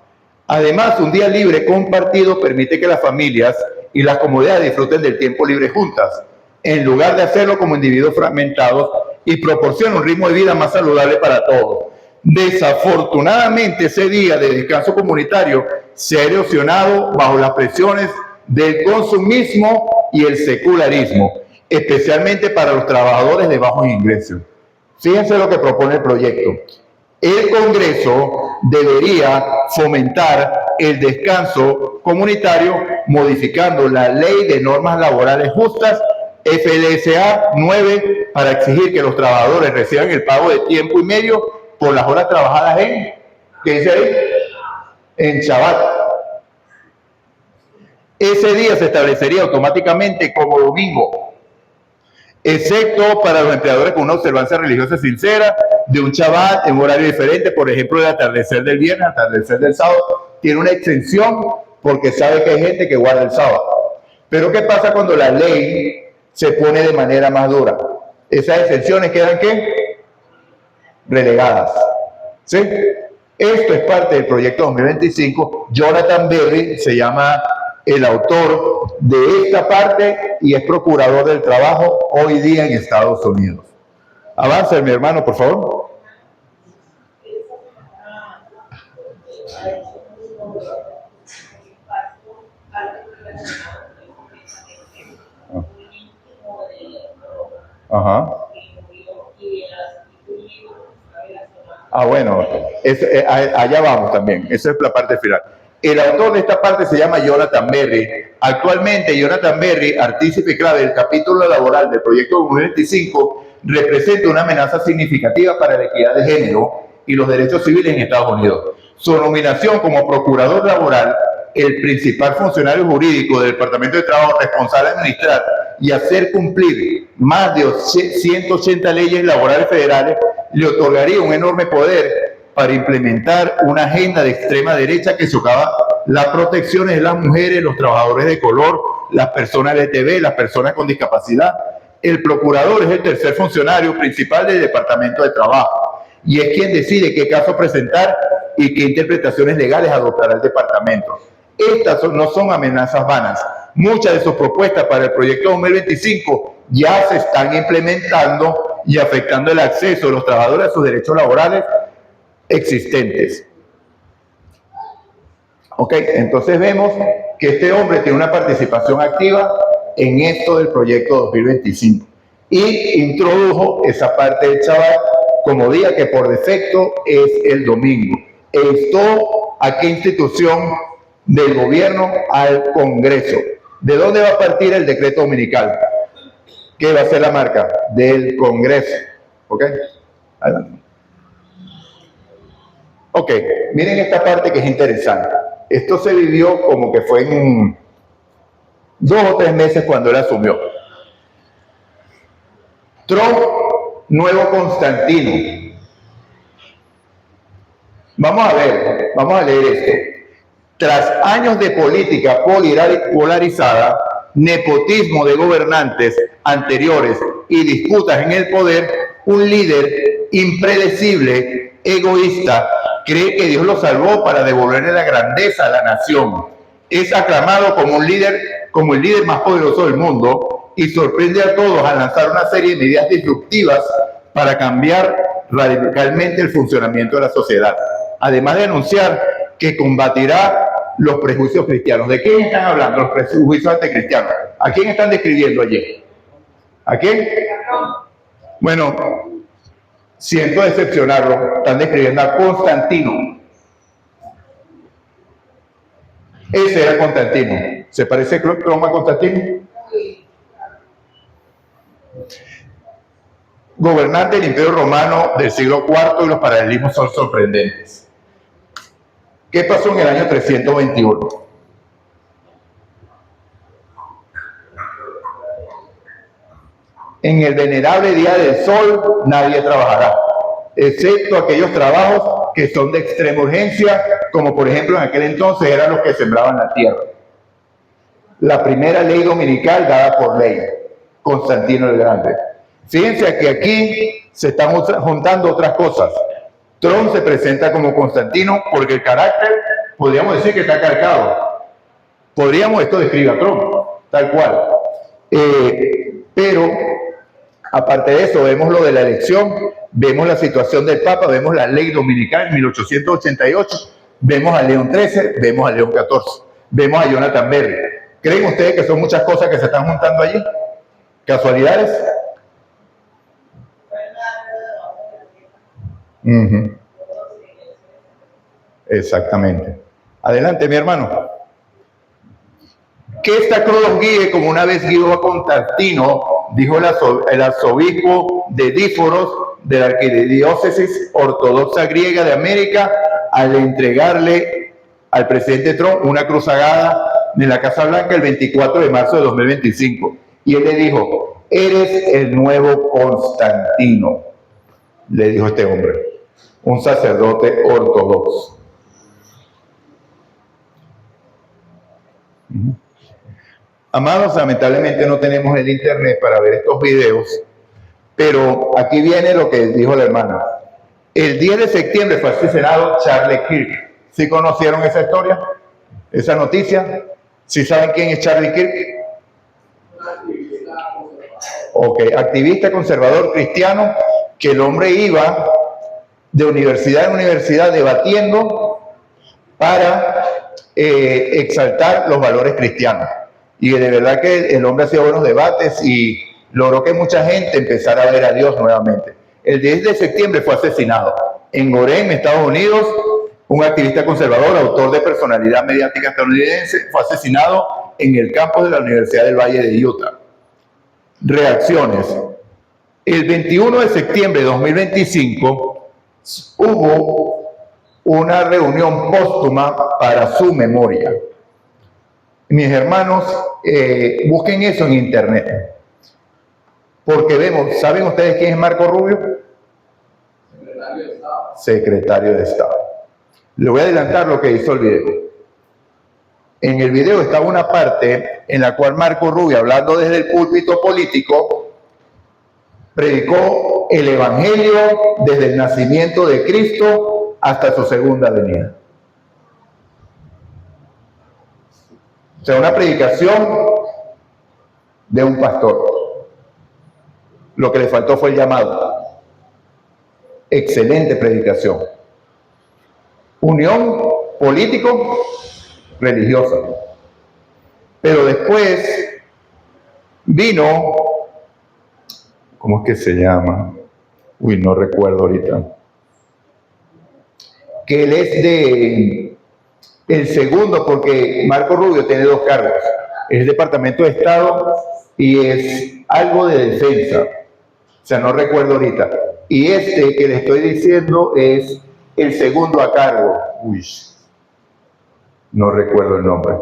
Además, un día libre compartido permite que las familias y las comunidades disfruten del tiempo libre juntas, en lugar de hacerlo como individuos fragmentados, y proporciona un ritmo de vida más saludable para todos. Desafortunadamente, ese día de descanso comunitario se ha erosionado bajo las presiones del consumismo y el secularismo, especialmente para los trabajadores de bajos ingresos. Fíjense lo que propone el proyecto. El Congreso debería fomentar el descanso comunitario modificando la Ley de Normas Laborales Justas, FLSA 9, para exigir que los trabajadores reciban el pago de tiempo y medio por las horas trabajadas ¿qué dice ahí? En Shabbat. Ese día se establecería automáticamente como domingo, excepto para los empleadores con una observancia religiosa sincera de un Shabbat en un horario diferente, por ejemplo, el atardecer del viernes, atardecer del sábado, tiene una exención porque sabe que hay gente que guarda el sábado. Pero ¿qué pasa cuando la ley se pone de manera más dura? Esas exenciones quedan ¿qué? Relegadas. ¿Sí? Esto es parte del proyecto 2025. Jonathan Berry se llama el autor de esta parte y es procurador del trabajo hoy día en Estados Unidos. Avanza, mi hermano, por favor. Ajá. Bueno, allá vamos también. Esa es la parte final. El autor de esta parte se llama Jonathan Berry. Actualmente, Jonathan Berry, artífice clave del capítulo laboral del proyecto 2025, representa una amenaza significativa para la equidad de género y los derechos civiles en Estados Unidos. Su nominación como procurador laboral, el principal funcionario jurídico del Departamento de Trabajo responsable de administrar y hacer cumplir más de 180 leyes laborales federales, le otorgaría un enorme poder para implementar una agenda de extrema derecha que socava las protecciones de las mujeres, los trabajadores de color, las personas LGTB, las personas con discapacidad. El procurador es el tercer funcionario principal del Departamento de Trabajo y es quien decide qué caso presentar y qué interpretaciones legales adoptará el departamento. Estas no son amenazas vanas. Muchas de sus propuestas para el proyecto 2025 ya se están implementando y afectando el acceso de los trabajadores a sus derechos laborales existentes. Ok, entonces vemos que este hombre tiene una participación activa en esto del proyecto 2025 y introdujo esa parte del Shabbat como día que por defecto es el domingo e instó a qué institución del gobierno al Congreso. ¿De dónde va a partir el decreto dominical? ¿Qué va a ser la marca? Del Congreso. ¿Ok? Adelante. Ok, miren esta parte que es interesante. Esto se vivió como que fue en 2 o 3 meses cuando él asumió. Trump, nuevo Constantino. Vamos a leer esto. Tras años de política polarizada, nepotismo de gobernantes anteriores y disputas en el poder, un líder impredecible, egoísta, cree que Dios lo salvó para devolverle la grandeza a la nación. Es aclamado como el líder más poderoso del mundo y sorprende a todos al lanzar una serie de medidas disruptivas para cambiar radicalmente el funcionamiento de la sociedad. Además de anunciar que combatirá los prejuicios cristianos. ¿De quién están hablando los prejuicios anticristianos? ¿A quién están describiendo allí? ¿A quién? Bueno, siento decepcionarlo, están describiendo a Constantino. Ese era Constantino. ¿Se parece Trump a Constantino? Gobernante del Imperio Romano del siglo IV, y los paralelismos son sorprendentes. ¿Qué pasó en el año 321? En el venerable día del sol nadie trabajará, excepto aquellos trabajos que son de extrema urgencia, como por ejemplo en aquel entonces eran los que sembraban la tierra. La primera ley dominical dada por ley, Constantino el Grande. Fíjense que aquí se están juntando otras cosas. Trump se presenta como Constantino porque el carácter, podríamos decir que está calcado. Esto describe a Trump, tal cual. Pero, aparte de eso, vemos lo de la elección, vemos la situación del Papa, vemos la ley dominical en 1888, vemos a León XIII, vemos a León XIV, vemos a Jonathan Berry. ¿Creen ustedes que son muchas cosas que se están juntando allí? ¿Casualidades? Exactamente. Adelante, mi hermano. Que esta cruz los guíe como una vez guió a Constantino, dijo el arzobispo de Díforos de la arquidiócesis ortodoxa griega de América al entregarle al presidente Trump una cruz sagrada en la Casa Blanca el 24 de marzo de 2025. Y él le dijo, eres el nuevo Constantino, le dijo este hombre, un sacerdote ortodoxo. Amados, lamentablemente no tenemos el internet para ver estos videos, pero aquí viene lo que dijo la hermana. El 10 de septiembre fue asesinado Charlie Kirk. ¿Sí conocieron esa historia? ¿Esa noticia? ¿Sí saben quién es Charlie Kirk? Ok, activista conservador cristiano que el hombre iba de universidad en universidad debatiendo para exaltar los valores cristianos. Y de verdad que el hombre hacía buenos debates y logró que mucha gente empezara a ver a Dios nuevamente. El 10 de septiembre fue asesinado en Orem, Estados Unidos. Un activista conservador, autor de personalidad mediática estadounidense, fue asesinado en el campus de la Universidad del Valle de Utah. Reacciones. El 21 de septiembre de 2025 hubo una reunión póstuma para su memoria. Mis hermanos, busquen eso en internet. Porque vemos, ¿saben ustedes quién es Marco Rubio? Secretario de Estado. Secretario de Estado. Le voy a adelantar lo que hizo el video. En el video estaba una parte en la cual Marco Rubio, hablando desde el púlpito político, predicó el Evangelio desde el nacimiento de Cristo hasta su segunda venida. O sea, una predicación de un pastor. Lo que le faltó fue el llamado. Excelente predicación. Unión político-religiosa. Pero después vino, ¿cómo es que se llama? Uy, no recuerdo ahorita. Que él es de el segundo, porque Marco Rubio tiene 2 cargos. Es Departamento de Estado y es algo de defensa. O sea, no recuerdo ahorita. Y este que le estoy diciendo es el segundo a cargo. Uy, no recuerdo el nombre.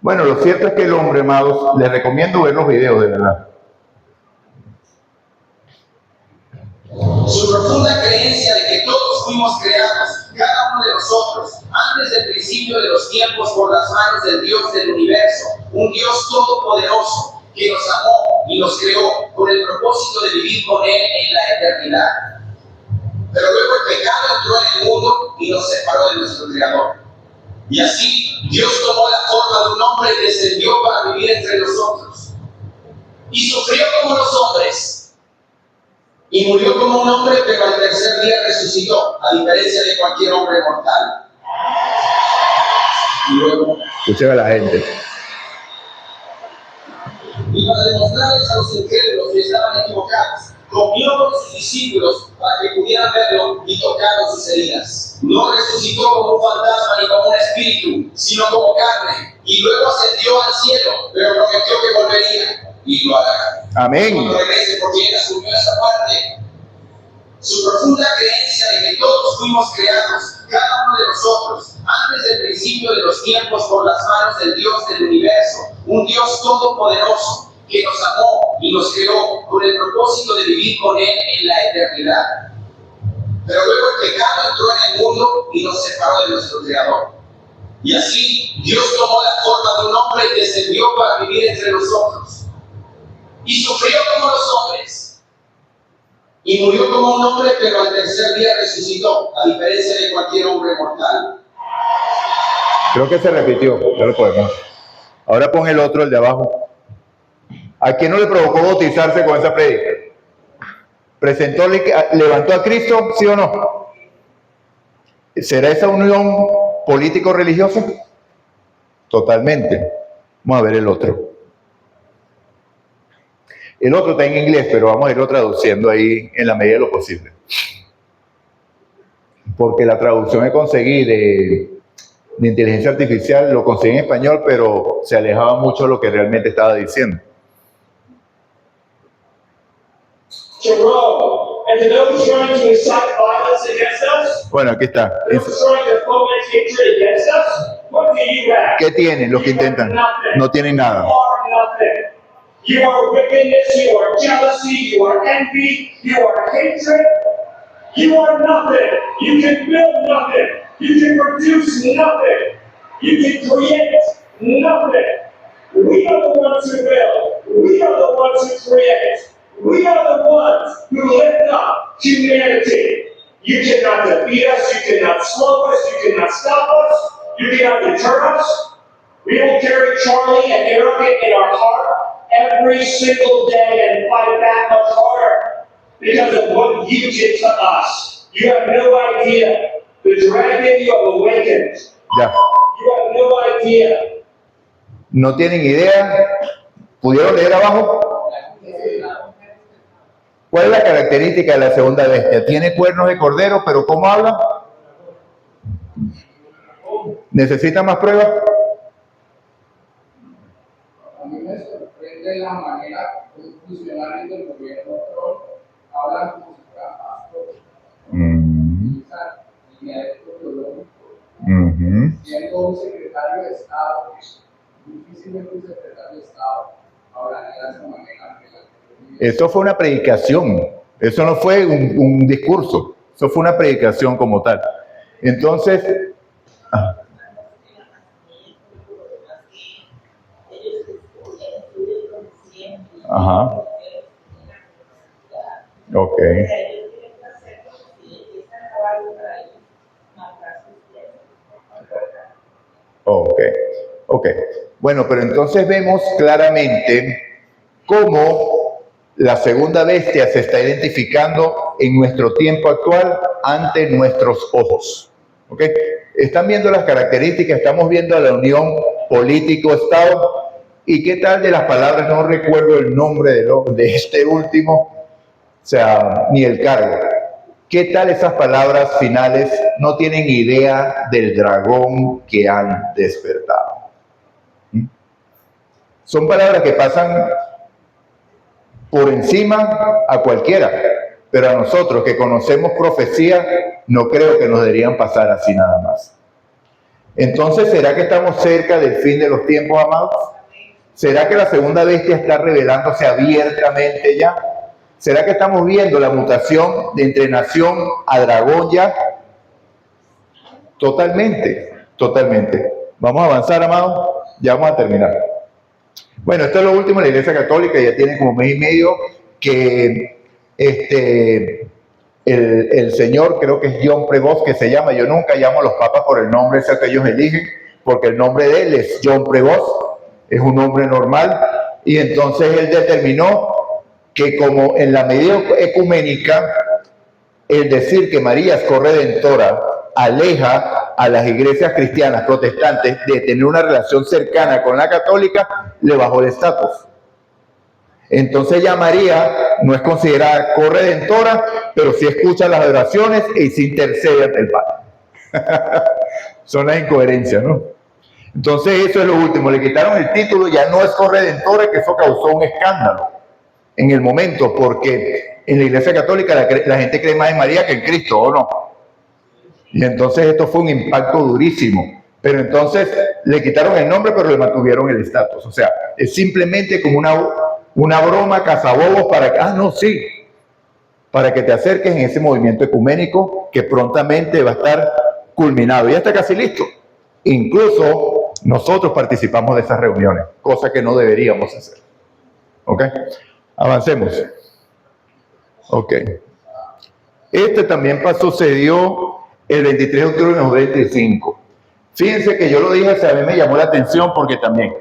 Bueno, lo cierto es que el hombre, amados, les recomiendo ver los videos, de verdad. Su profunda creencia de que todos fuimos creados, cada uno de nosotros, antes del principio de los tiempos por las manos del Dios del universo, un Dios todopoderoso que nos amó y nos creó con el propósito de vivir con Él en la eternidad. Pero luego el pecado entró en el mundo y nos separó de nuestro Creador. Y así Dios tomó la forma de un hombre y descendió para vivir entre nosotros. Y sufrió como los hombres. Y murió como un hombre, pero al tercer día resucitó, a diferencia de cualquier hombre mortal. Y luego, escuchen a la gente. y para demostrarles a los incrédulos que estaban equivocados, comió con sus discípulos para que pudieran verlo y tocaron sus heridas. No resucitó como un fantasma ni como un espíritu, sino como carne. Y luego ascendió al cielo, pero prometió que volvería y lo hará. Amén. Cuando regrese, porque él asumió esa parte. Su profunda creencia de que todos fuimos creados, cada uno de nosotros, antes del principio de los tiempos por las manos del Dios del universo, un Dios todopoderoso que nos amó y nos creó con el propósito de vivir con Él en la eternidad. Pero luego el pecado entró en el mundo y nos separó de nuestro Creador. Y así Dios tomó la forma de un hombre y descendió para vivir entre nosotros. Y sufrió como los hombres. Y murió como un hombre, pero al tercer día resucitó, a diferencia de cualquier hombre mortal. Creo que se repitió, ya lo podemos. Ahora pon el otro, el de abajo. ¿A quién no le provocó bautizarse con esa prédica? ¿Levantó a Cristo, sí o no? ¿Será esa unión político-religiosa? Totalmente. Vamos a ver el otro. El otro está en inglés, pero vamos a irlo traduciendo ahí en la medida de lo posible. Porque la traducción que conseguí de inteligencia artificial lo conseguí en español, pero se alejaba mucho de lo que realmente estaba diciendo. Jerome, and to those trying to incite violence against us, Bueno, aquí está. those trying to foment hatred against us, what do you have? ¿Qué tienen los que intentan? No tienen nada. You are nothing. You are wickedness, you are jealousy, you are envy, you are hatred. You are nothing. You can build nothing. You can produce nothing. You can create nothing. We are the ones who build. We are the ones who create. We are the ones who lift up humanity. You cannot defeat us. You cannot slow us. You cannot stop us. You cannot deter us. We will carry Charlie and arrogant in our heart every single day and fight back much harder. because of what you did to us. You have no idea. The dragon you have awakened. Ya. You have no idea. ¿No tienen idea? ¿Pudieron leer abajo? ¿Cuál es la característica de la segunda bestia? Tiene cuernos de cordero, pero ¿cómo habla? ¿Necesita más pruebas? A mí me sorprende la manera que los funcionarios del gobierno Trump hablan como si fueran pastores. Utilizan método teológico. Siendo un secretario de Estado, difícilmente un secretario de Estado hablaría de esa manera. Eso fue una predicación, eso no fue un discurso, eso fue una predicación como tal. Entonces, ajá, ok. Ok. Bueno, pero entonces vemos claramente cómo la segunda bestia se está identificando en nuestro tiempo actual ante nuestros ojos. ¿Ok? Están viendo las características, estamos viendo la unión político-Estado. ¿Y qué tal de las palabras? No recuerdo el nombre de este último, o sea, ni el cargo. ¿Qué tal esas palabras finales? No tienen idea del dragón que han despertado. Son palabras que pasan por encima a cualquiera, pero a nosotros que conocemos profecía, no creo que nos deberían pasar así nada más. Entonces, ¿será que estamos cerca del fin de los tiempos, amados? ¿Será que la segunda bestia está revelándose abiertamente ya? ¿Será que estamos viendo la mutación de entre nación a dragón ya? Totalmente. Vamos a avanzar, amados. Ya vamos a terminar. Bueno, esto es lo último de la Iglesia Católica. Ya tiene como mes y medio que el señor, creo que es John Prevost, que se llama. Yo nunca llamo a los papas por el nombre ese que ellos eligen, porque el nombre de él es John Prevost. Es un nombre normal. Y entonces él determinó que como en la medida ecuménica, el decir que María es corredentora aleja a las iglesias cristianas protestantes de tener una relación cercana con la católica, le bajó el estatus. Entonces ya María no es considerada corredentora, pero sí escucha las oraciones y sí intercede ante el Padre. Son las incoherencias, ¿no? Entonces eso es lo último, le quitaron el título, ya no es corredentora, que eso causó un escándalo en el momento, porque en la Iglesia Católica la gente cree más en María que en Cristo, ¿o no? Y entonces esto fue un impacto durísimo. Pero entonces le quitaron el nombre, pero le mantuvieron el estatus. O sea, es simplemente como una broma cazabobos para que, para que te acerques en ese movimiento ecuménico que prontamente va a estar culminado. Ya está casi listo. Incluso nosotros participamos de esas reuniones, cosa que no deberíamos hacer. ¿Ok? Avancemos. Ok. Este también sucedió el 23 de octubre de 2025. Fíjense que yo lo dije, a mí me llamó la atención porque también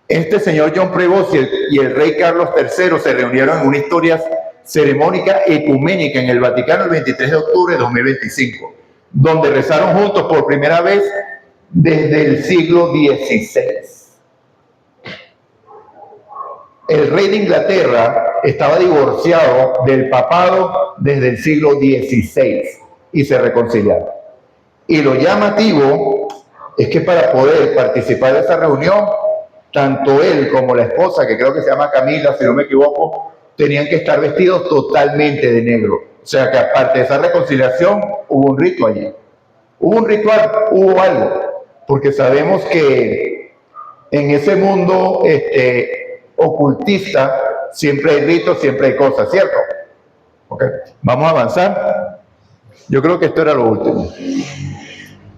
este señor John Prevost y el rey Carlos III se reunieron en una historia ceremónica ecuménica en el Vaticano el 23 de octubre de 2025, donde rezaron juntos por primera vez desde el siglo XVI. El rey de Inglaterra estaba divorciado del papado desde el siglo XVI y se reconciliaron. Y lo llamativo es que para poder participar de esa reunión, tanto él como la esposa, que creo que se llama Camila, si no me equivoco, tenían que estar vestidos totalmente de negro. O sea que aparte de esa reconciliación, hubo un rito allí. Hubo un ritual, hubo algo. Porque sabemos que en ese mundo ocultista siempre hay ritos, siempre hay cosas, ¿cierto? Okay. Vamos a avanzar. Yo creo que esto era lo último.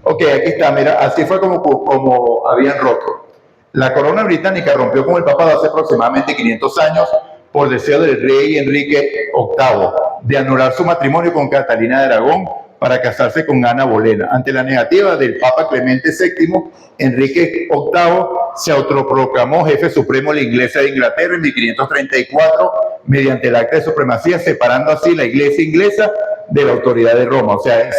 Ok, aquí está, mira, así fue como habían roto. La corona británica rompió con el papado hace aproximadamente 500 años por deseo del rey Enrique VIII de anular su matrimonio con Catalina de Aragón para casarse con Ana Bolena. Ante la negativa del Papa Clemente VII, Enrique VIII se autoproclamó jefe supremo de la Iglesia de Inglaterra en 1534 mediante el acta de supremacía, separando así la Iglesia inglesa de la autoridad de Roma. O sea,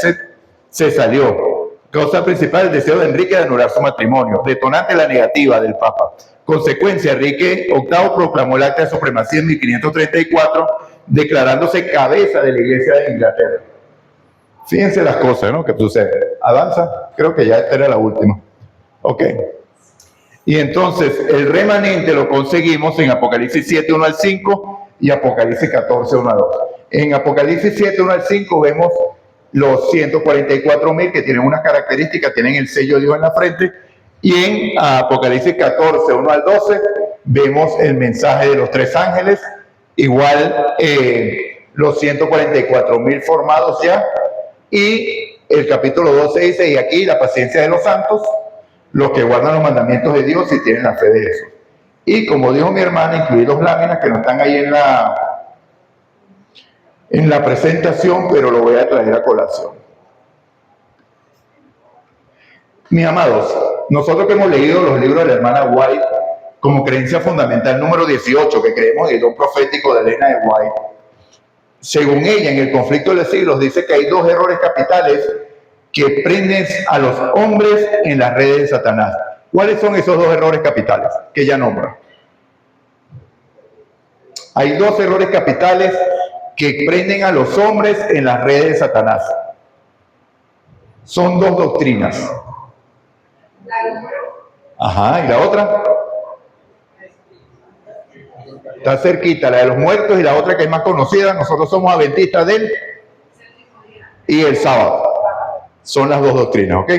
se salió. Causa principal, el deseo de Enrique de anular su matrimonio. Detonante, la negativa del Papa. Consecuencia, Enrique VIII proclamó el acta de supremacía en 1534, declarándose cabeza de la Iglesia de Inglaterra. Fíjense las cosas, ¿no?, que suceden. Avanza, creo que ya esta era la última. Ok. Y entonces, el remanente lo conseguimos en Apocalipsis 7, 1 al 5 y Apocalipsis 14, 1 al 2. En Apocalipsis 7, 1 al 5 vemos los 144,000 que tienen unas características, tienen el sello de Dios en la frente. Y en Apocalipsis 14, 1 al 12, vemos el mensaje de los 3 ángeles, igual los 144,000 formados ya, y el capítulo 12 dice, y aquí la paciencia de los santos, los que guardan los mandamientos de Dios y tienen la fe de Jesús. Y como dijo mi hermana, incluí 2 láminas que no están ahí en la presentación, pero lo voy a traer a colación. Mis amados, nosotros que hemos leído los libros de la hermana White como creencia fundamental número 18, que creemos en el don profético de Elena de White, según ella, en el conflicto de los siglos, dice que hay 2 errores capitales que prenden a los hombres en las redes de Satanás. ¿Cuáles son esos 2 errores capitales que ella nombra? Hay 2 errores capitales que prenden a los hombres en las redes de Satanás. Son 2 doctrinas. Ajá, ¿y la otra? Está cerquita, la de los muertos, y la otra que es más conocida, nosotros somos adventistas del y el sábado. Son las 2 doctrinas, ¿ok?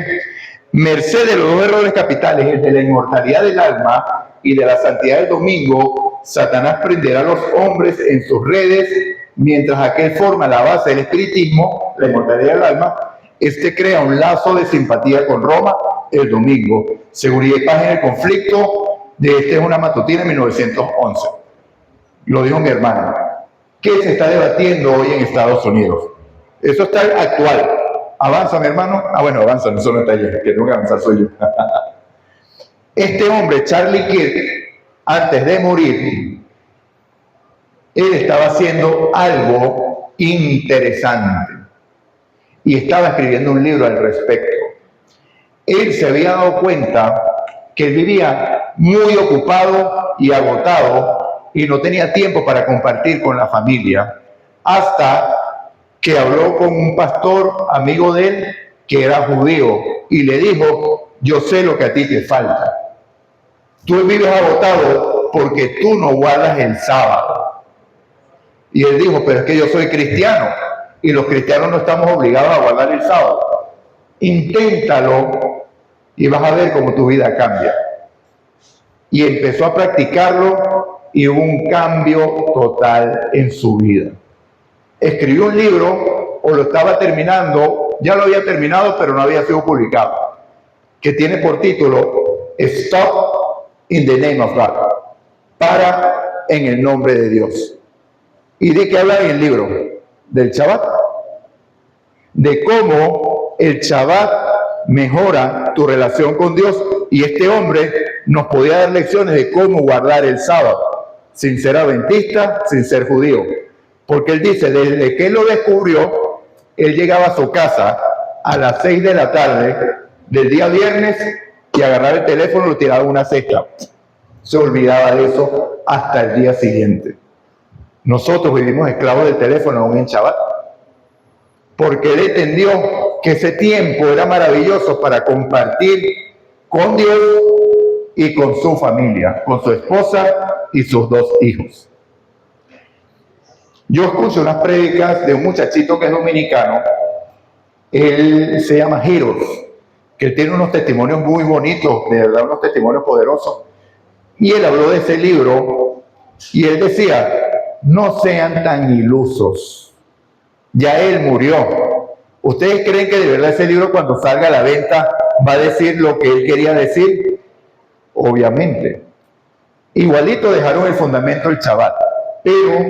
Merced de los 2 errores capitales, el de la inmortalidad del alma y de la santidad del domingo, Satanás prenderá a los hombres en sus redes, mientras aquel forma la base del espiritismo, la inmortalidad del alma. Este crea un lazo de simpatía con Roma el domingo. Seguridad y paz en el conflicto de este es una matutina en 1911. Lo dijo mi hermana. ¿Qué se está debatiendo hoy en Estados Unidos? Eso está actual. ¿Avanza, mi hermano? Ah, bueno, avanza, eso no está allí. Que tengo que avanzar soy yo. Este hombre, Charlie Kirk, antes de morir, él estaba haciendo algo interesante y estaba escribiendo un libro al respecto. Él se había dado cuenta que él vivía muy ocupado y agotado y no tenía tiempo para compartir con la familia, hasta que habló con un pastor amigo de él que era judío y le dijo: yo sé lo que a ti te falta. Tú vives agotado porque tú no guardas el sábado. Y él dijo: pero es que yo soy cristiano y los cristianos no estamos obligados a guardar el sábado. Inténtalo y vas a ver cómo tu vida cambia. Y empezó a practicarlo y hubo un cambio total en su vida. Escribió un libro, o lo estaba terminando, ya lo había terminado, pero no había sido publicado, que tiene por título Stop in the Name of God, para en el nombre de Dios. ¿Y de qué habla en el libro? Del Shabbat, de cómo el Shabbat mejora tu relación con Dios, y este hombre nos podía dar lecciones de cómo guardar el sábado, sin ser adventista, sin ser judío. Porque él dice, desde que él lo descubrió, él llegaba a su casa a las 6 de la tarde del día viernes y agarraba el teléfono y lo tiraba en una cesta. Se olvidaba de eso hasta el día siguiente. Nosotros vivimos esclavos del teléfono aún en Shabbat, porque él entendió que ese tiempo era maravilloso para compartir con Dios y con su familia, con su esposa y sus 2 hijos. Yo escucho unas prédicas de un muchachito que es dominicano, él se llama Heroes, que él tiene unos testimonios muy bonitos, de verdad, unos testimonios poderosos. Y él habló de ese libro y él decía: no sean tan ilusos, ya él murió. ¿Ustedes creen que de verdad ese libro, cuando salga a la venta, va a decir lo que él quería decir? Obviamente. Igualito dejaron el fundamento del Shabbat, pero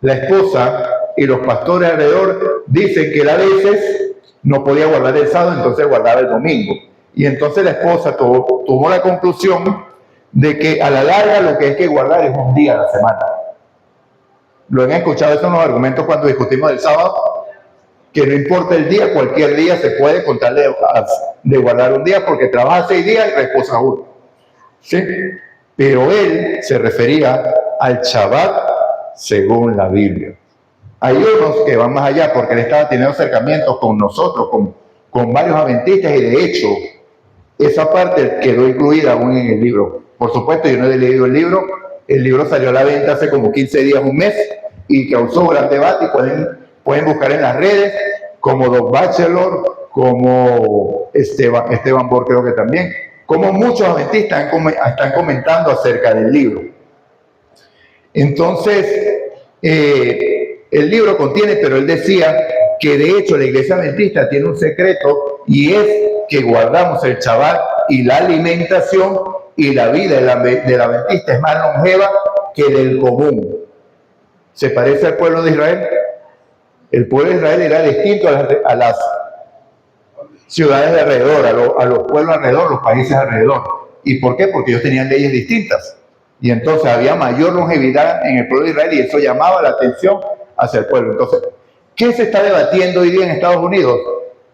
la esposa y los pastores alrededor dicen que él a veces no podía guardar el sábado, entonces guardaba el domingo. Y entonces la esposa tomó la conclusión de que a la larga lo que hay que guardar es un día a la semana. ¿Lo han escuchado? Esos son los argumentos cuando discutimos del sábado, que no importa el día, cualquier día se puede contar de guardar un día, porque trabaja 6 días y reposa 1. ¿Sí? Pero él se refería al Shabbat según la Biblia. Hay unos que van más allá, porque él estaba teniendo acercamientos con nosotros, con varios adventistas, y de hecho, esa parte quedó incluida aún en el libro. Por supuesto, yo no he leído el libro salió a la venta hace como 15 días, un mes, y causó gran debate, y pueden buscar en las redes, como Doc Batchelor, como Esteban Borg, creo que también, como muchos adventistas están comentando acerca del libro. Entonces, el libro contiene, pero él decía que de hecho la iglesia adventista tiene un secreto, y es que guardamos el Shabbat, y la alimentación y la vida del adventista es más longeva que del común. ¿Se parece al pueblo de Israel? El pueblo de Israel era distinto a las ciudades de alrededor, a los pueblos alrededor, los países alrededor. ¿Y por qué? Porque ellos tenían leyes distintas. Y entonces había mayor longevidad en el pueblo de Israel, y eso llamaba la atención hacia el pueblo. Entonces, ¿qué se está debatiendo hoy día en Estados Unidos?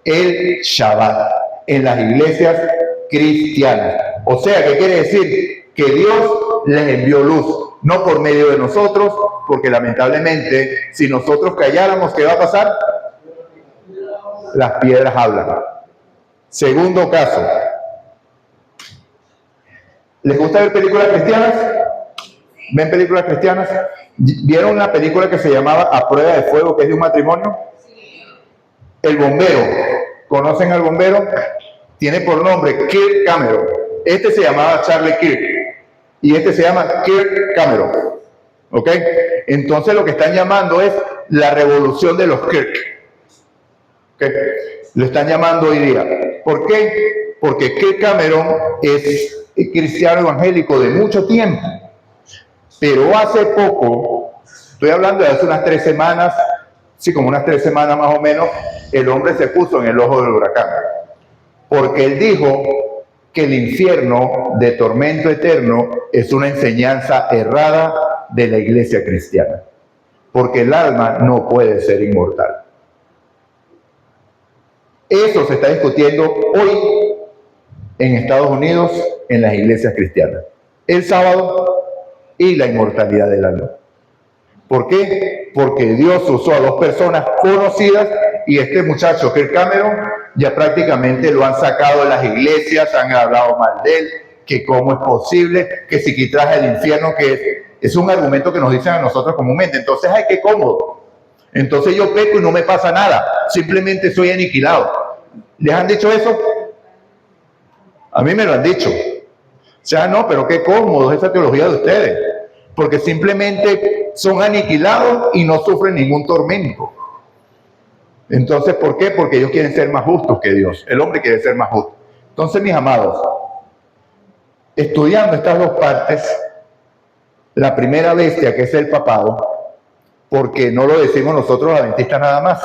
El Shabbat en las iglesias cristianas. O sea, ¿qué quiere decir? Que Dios les envió luz, no por medio de nosotros, porque lamentablemente, si nosotros calláramos, ¿qué va a pasar? Las piedras hablan. Segundo caso. ¿Les gusta ver películas cristianas? ¿Ven películas cristianas? ¿Vieron una película que se llamaba A Prueba de Fuego, que es de un matrimonio? El bombero. ¿Conocen al bombero? Tiene por nombre Kirk Cameron. Este se llamaba Charlie Kirk y este se llama Kirk Cameron. ¿Ok? Entonces lo que están llamando es la revolución de los Kirk. ¿Ok? Lo están llamando hoy día. ¿Por qué? Porque Kirk Cameron es cristiano evangélico de mucho tiempo. Pero hace poco, estoy hablando de hace unas 3 semanas, sí, como unas 3 semanas más o menos, el hombre se puso en el ojo del huracán. Porque él dijo que el infierno de tormento eterno es una enseñanza errada de la iglesia cristiana. Porque el alma no puede ser inmortal. Eso se está discutiendo hoy en Estados Unidos en las iglesias cristianas. El sábado y la inmortalidad del alma. ¿Por qué? Porque Dios usó a 2 personas conocidas, y este muchacho, Kirk Cameron, ya prácticamente lo han sacado de las iglesias, han hablado mal de él, que cómo es posible, que si quitas el infierno, que es un argumento que nos dicen a nosotros comúnmente. Entonces, ¡ay, qué cómodo! Entonces yo peco y no me pasa nada, simplemente soy aniquilado. ¿Les han dicho eso? A mí me lo han dicho. O sea, no, pero qué cómodo esa teología de ustedes, porque simplemente son aniquilados y no sufren ningún tormento. Entonces, ¿por qué? Porque ellos quieren ser más justos que Dios. El hombre quiere ser más justo. Entonces, mis amados, estudiando estas 2 partes, la primera bestia, que es el papado, porque no lo decimos nosotros los adventistas nada más,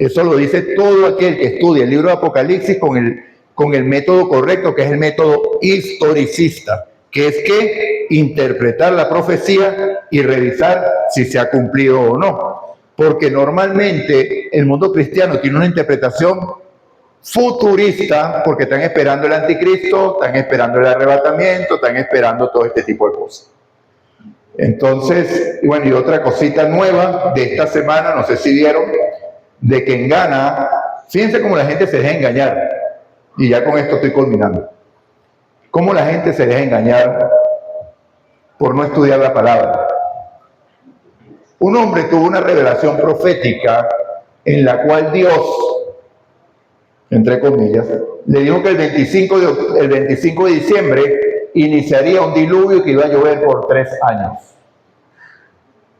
eso lo dice todo aquel que estudia el libro de Apocalipsis con el método correcto, que es el método historicista, que es que interpretar la profecía y revisar si se ha cumplido o no. Porque normalmente el mundo cristiano tiene una interpretación futurista, porque están esperando el anticristo, están esperando el arrebatamiento, están esperando todo este tipo de cosas. Entonces, bueno, y otra cosita nueva de esta semana, no sé si vieron, de que en Ghana, fíjense cómo la gente se deja engañar, y ya con esto estoy culminando, cómo la gente se deja engañar por no estudiar la palabra. Un hombre tuvo una revelación profética en la cual Dios, entre comillas, le dijo que el 25 de diciembre iniciaría un diluvio que iba a llover por 3 años.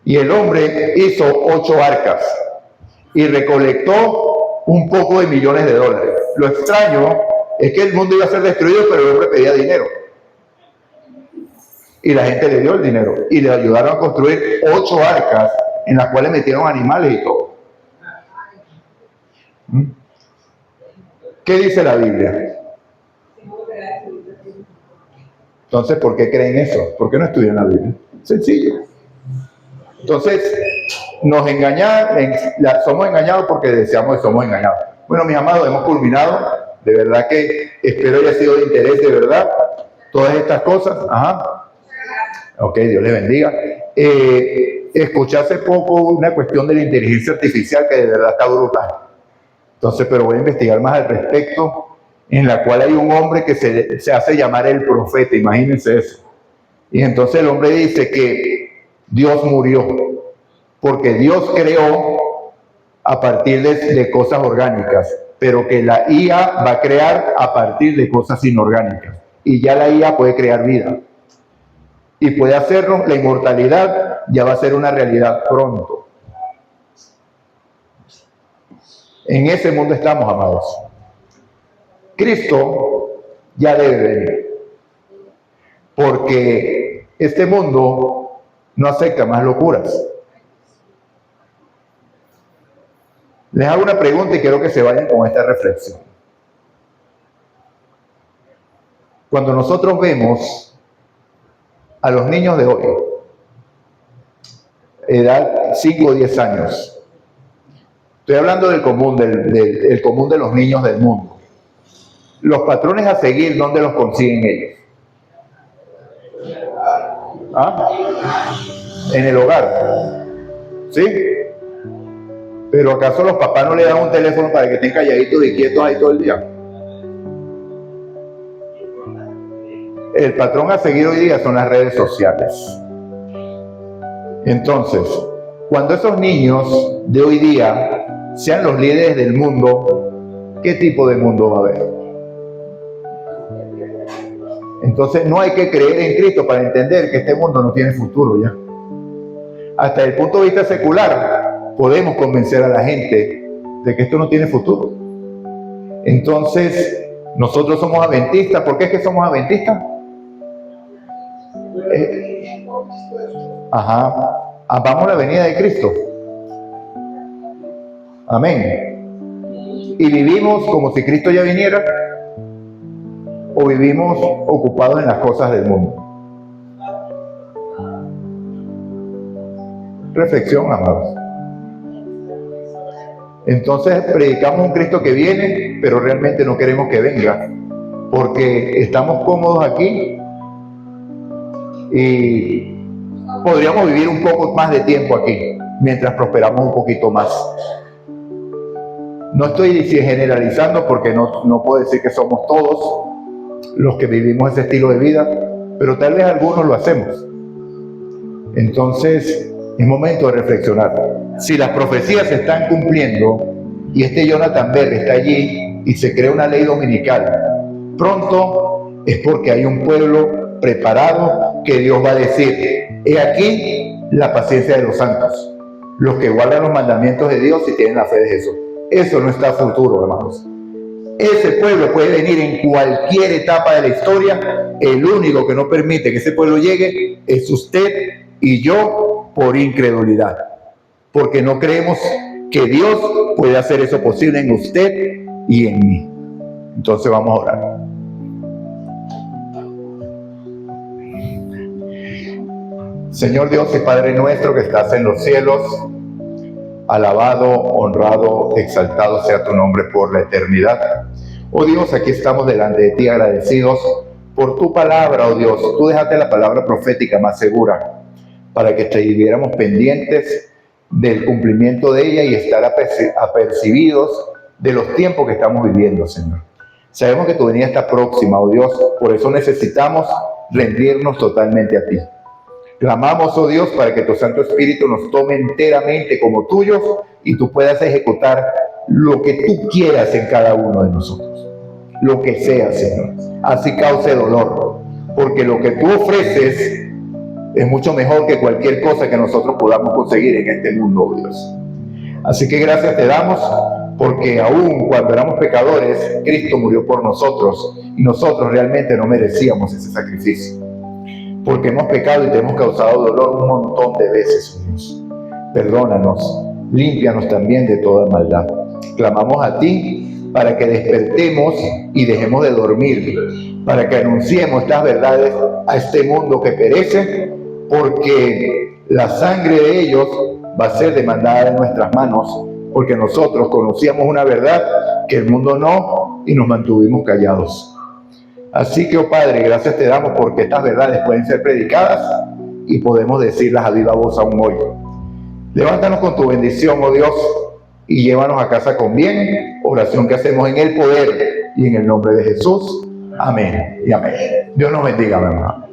Y el hombre hizo 8 arcas y recolectó un poco de millones de dólares. Lo extraño es que el mundo iba a ser destruido, pero el hombre pedía dinero. Y la gente le dio el dinero y le ayudaron a construir 8 arcas en las cuales metieron animales y todo. ¿Qué dice la Biblia? Entonces, ¿por qué creen eso? ¿Por qué no estudian la Biblia? Sencillo. Entonces, nos engañan, somos engañados porque deseamos que somos engañados. Bueno, mis amados, hemos culminado. De verdad que espero haya sido de interés, de verdad, todas estas cosas. Ajá. Ok, Dios les bendiga. Escuché hace poco una cuestión de la inteligencia artificial que de verdad está brutal. Entonces, pero voy a investigar más al respecto, en la cual hay un hombre que se hace llamar el profeta, imagínense eso. Y entonces el hombre dice que Dios murió, porque Dios creó a partir de cosas orgánicas, pero que la IA va a crear a partir de cosas inorgánicas. Y ya la IA puede crear vida. Y puede hacerlo, la inmortalidad ya va a ser una realidad pronto. En ese mundo estamos, amados. Cristo ya debe venir, porque este mundo no acepta más locuras. Les hago una pregunta y quiero que se vayan con esta reflexión. Cuando nosotros vemos a los niños de hoy, edad 5 o 10 años, estoy hablando del común, del común de los niños del mundo. Los patrones a seguir, ¿dónde los consiguen ellos? ¿Ah? En el hogar. ¿Sí? Pero ¿acaso los papás no le dan un teléfono para que estén calladitos y quietos ahí todo el día? El patrón a seguir hoy día son las redes sociales. Entonces, cuando esos niños de hoy día sean los líderes del mundo, ¿qué tipo de mundo va a haber? Entonces no hay que creer en Cristo para entender que este mundo no tiene futuro ya. Hasta el punto de vista secular podemos convencer a la gente de que esto no tiene futuro. Entonces nosotros somos adventistas. ¿Por qué es que somos adventistas? Amamos la venida de Cristo. Amén. Y vivimos como si Cristo ya viniera, o vivimos ocupados en las cosas del mundo. Reflexión, amados. Entonces predicamos un Cristo que viene, pero realmente no queremos que venga, porque estamos cómodos aquí y podríamos vivir un poco más de tiempo aquí, mientras prosperamos un poquito más. No estoy generalizando, porque no puedo decir que somos todos los que vivimos ese estilo de vida, pero tal vez algunos lo hacemos. Entonces es momento de reflexionar. Si las profecías se están cumpliendo y este Jonathan Bell está allí y se crea una ley dominical, pronto es porque hay un pueblo preparado que Dios va a decir: he aquí la paciencia de los santos, los que guardan los mandamientos de Dios y tienen la fe de Jesús. Eso no está a futuro, hermanos. Ese pueblo puede venir en cualquier etapa de la historia. El único que no permite que ese pueblo llegue es usted y yo, por incredulidad, porque no creemos que Dios puede hacer eso posible en usted y en mí. Entonces vamos a orar. Señor Dios y Padre nuestro que estás en los cielos, alabado, honrado, exaltado sea tu nombre por la eternidad. Oh Dios, aquí estamos delante de ti agradecidos por tu palabra, oh Dios. Tú dejaste la palabra profética más segura para que estuviéramos pendientes del cumplimiento de ella y estar apercibidos de los tiempos que estamos viviendo, Señor. Sabemos que tu venida está próxima, oh Dios, por eso necesitamos rendirnos totalmente a ti. Clamamos, oh Dios, para que tu Santo Espíritu nos tome enteramente como tuyos y tú puedas ejecutar lo que tú quieras en cada uno de nosotros. Lo que sea, Señor. Así cause dolor, porque lo que tú ofreces es mucho mejor que cualquier cosa que nosotros podamos conseguir en este mundo, oh Dios. Así que gracias te damos, porque aún cuando éramos pecadores, Cristo murió por nosotros y nosotros realmente no merecíamos ese sacrificio, porque hemos pecado y te hemos causado dolor un montón de veces, Dios. Perdónanos, límpianos también de toda maldad. Clamamos a ti para que despertemos y dejemos de dormir, para que anunciemos estas verdades a este mundo que perece, porque la sangre de ellos va a ser demandada en nuestras manos, porque nosotros conocíamos una verdad que el mundo no, y nos mantuvimos callados. Así que, oh Padre, gracias te damos porque estas verdades pueden ser predicadas y podemos decirlas a viva voz aún hoy. Levántanos con tu bendición, oh Dios, y llévanos a casa con bien, oración que hacemos en el poder y en el nombre de Jesús. Amén y amén. Dios nos bendiga, mi hermano.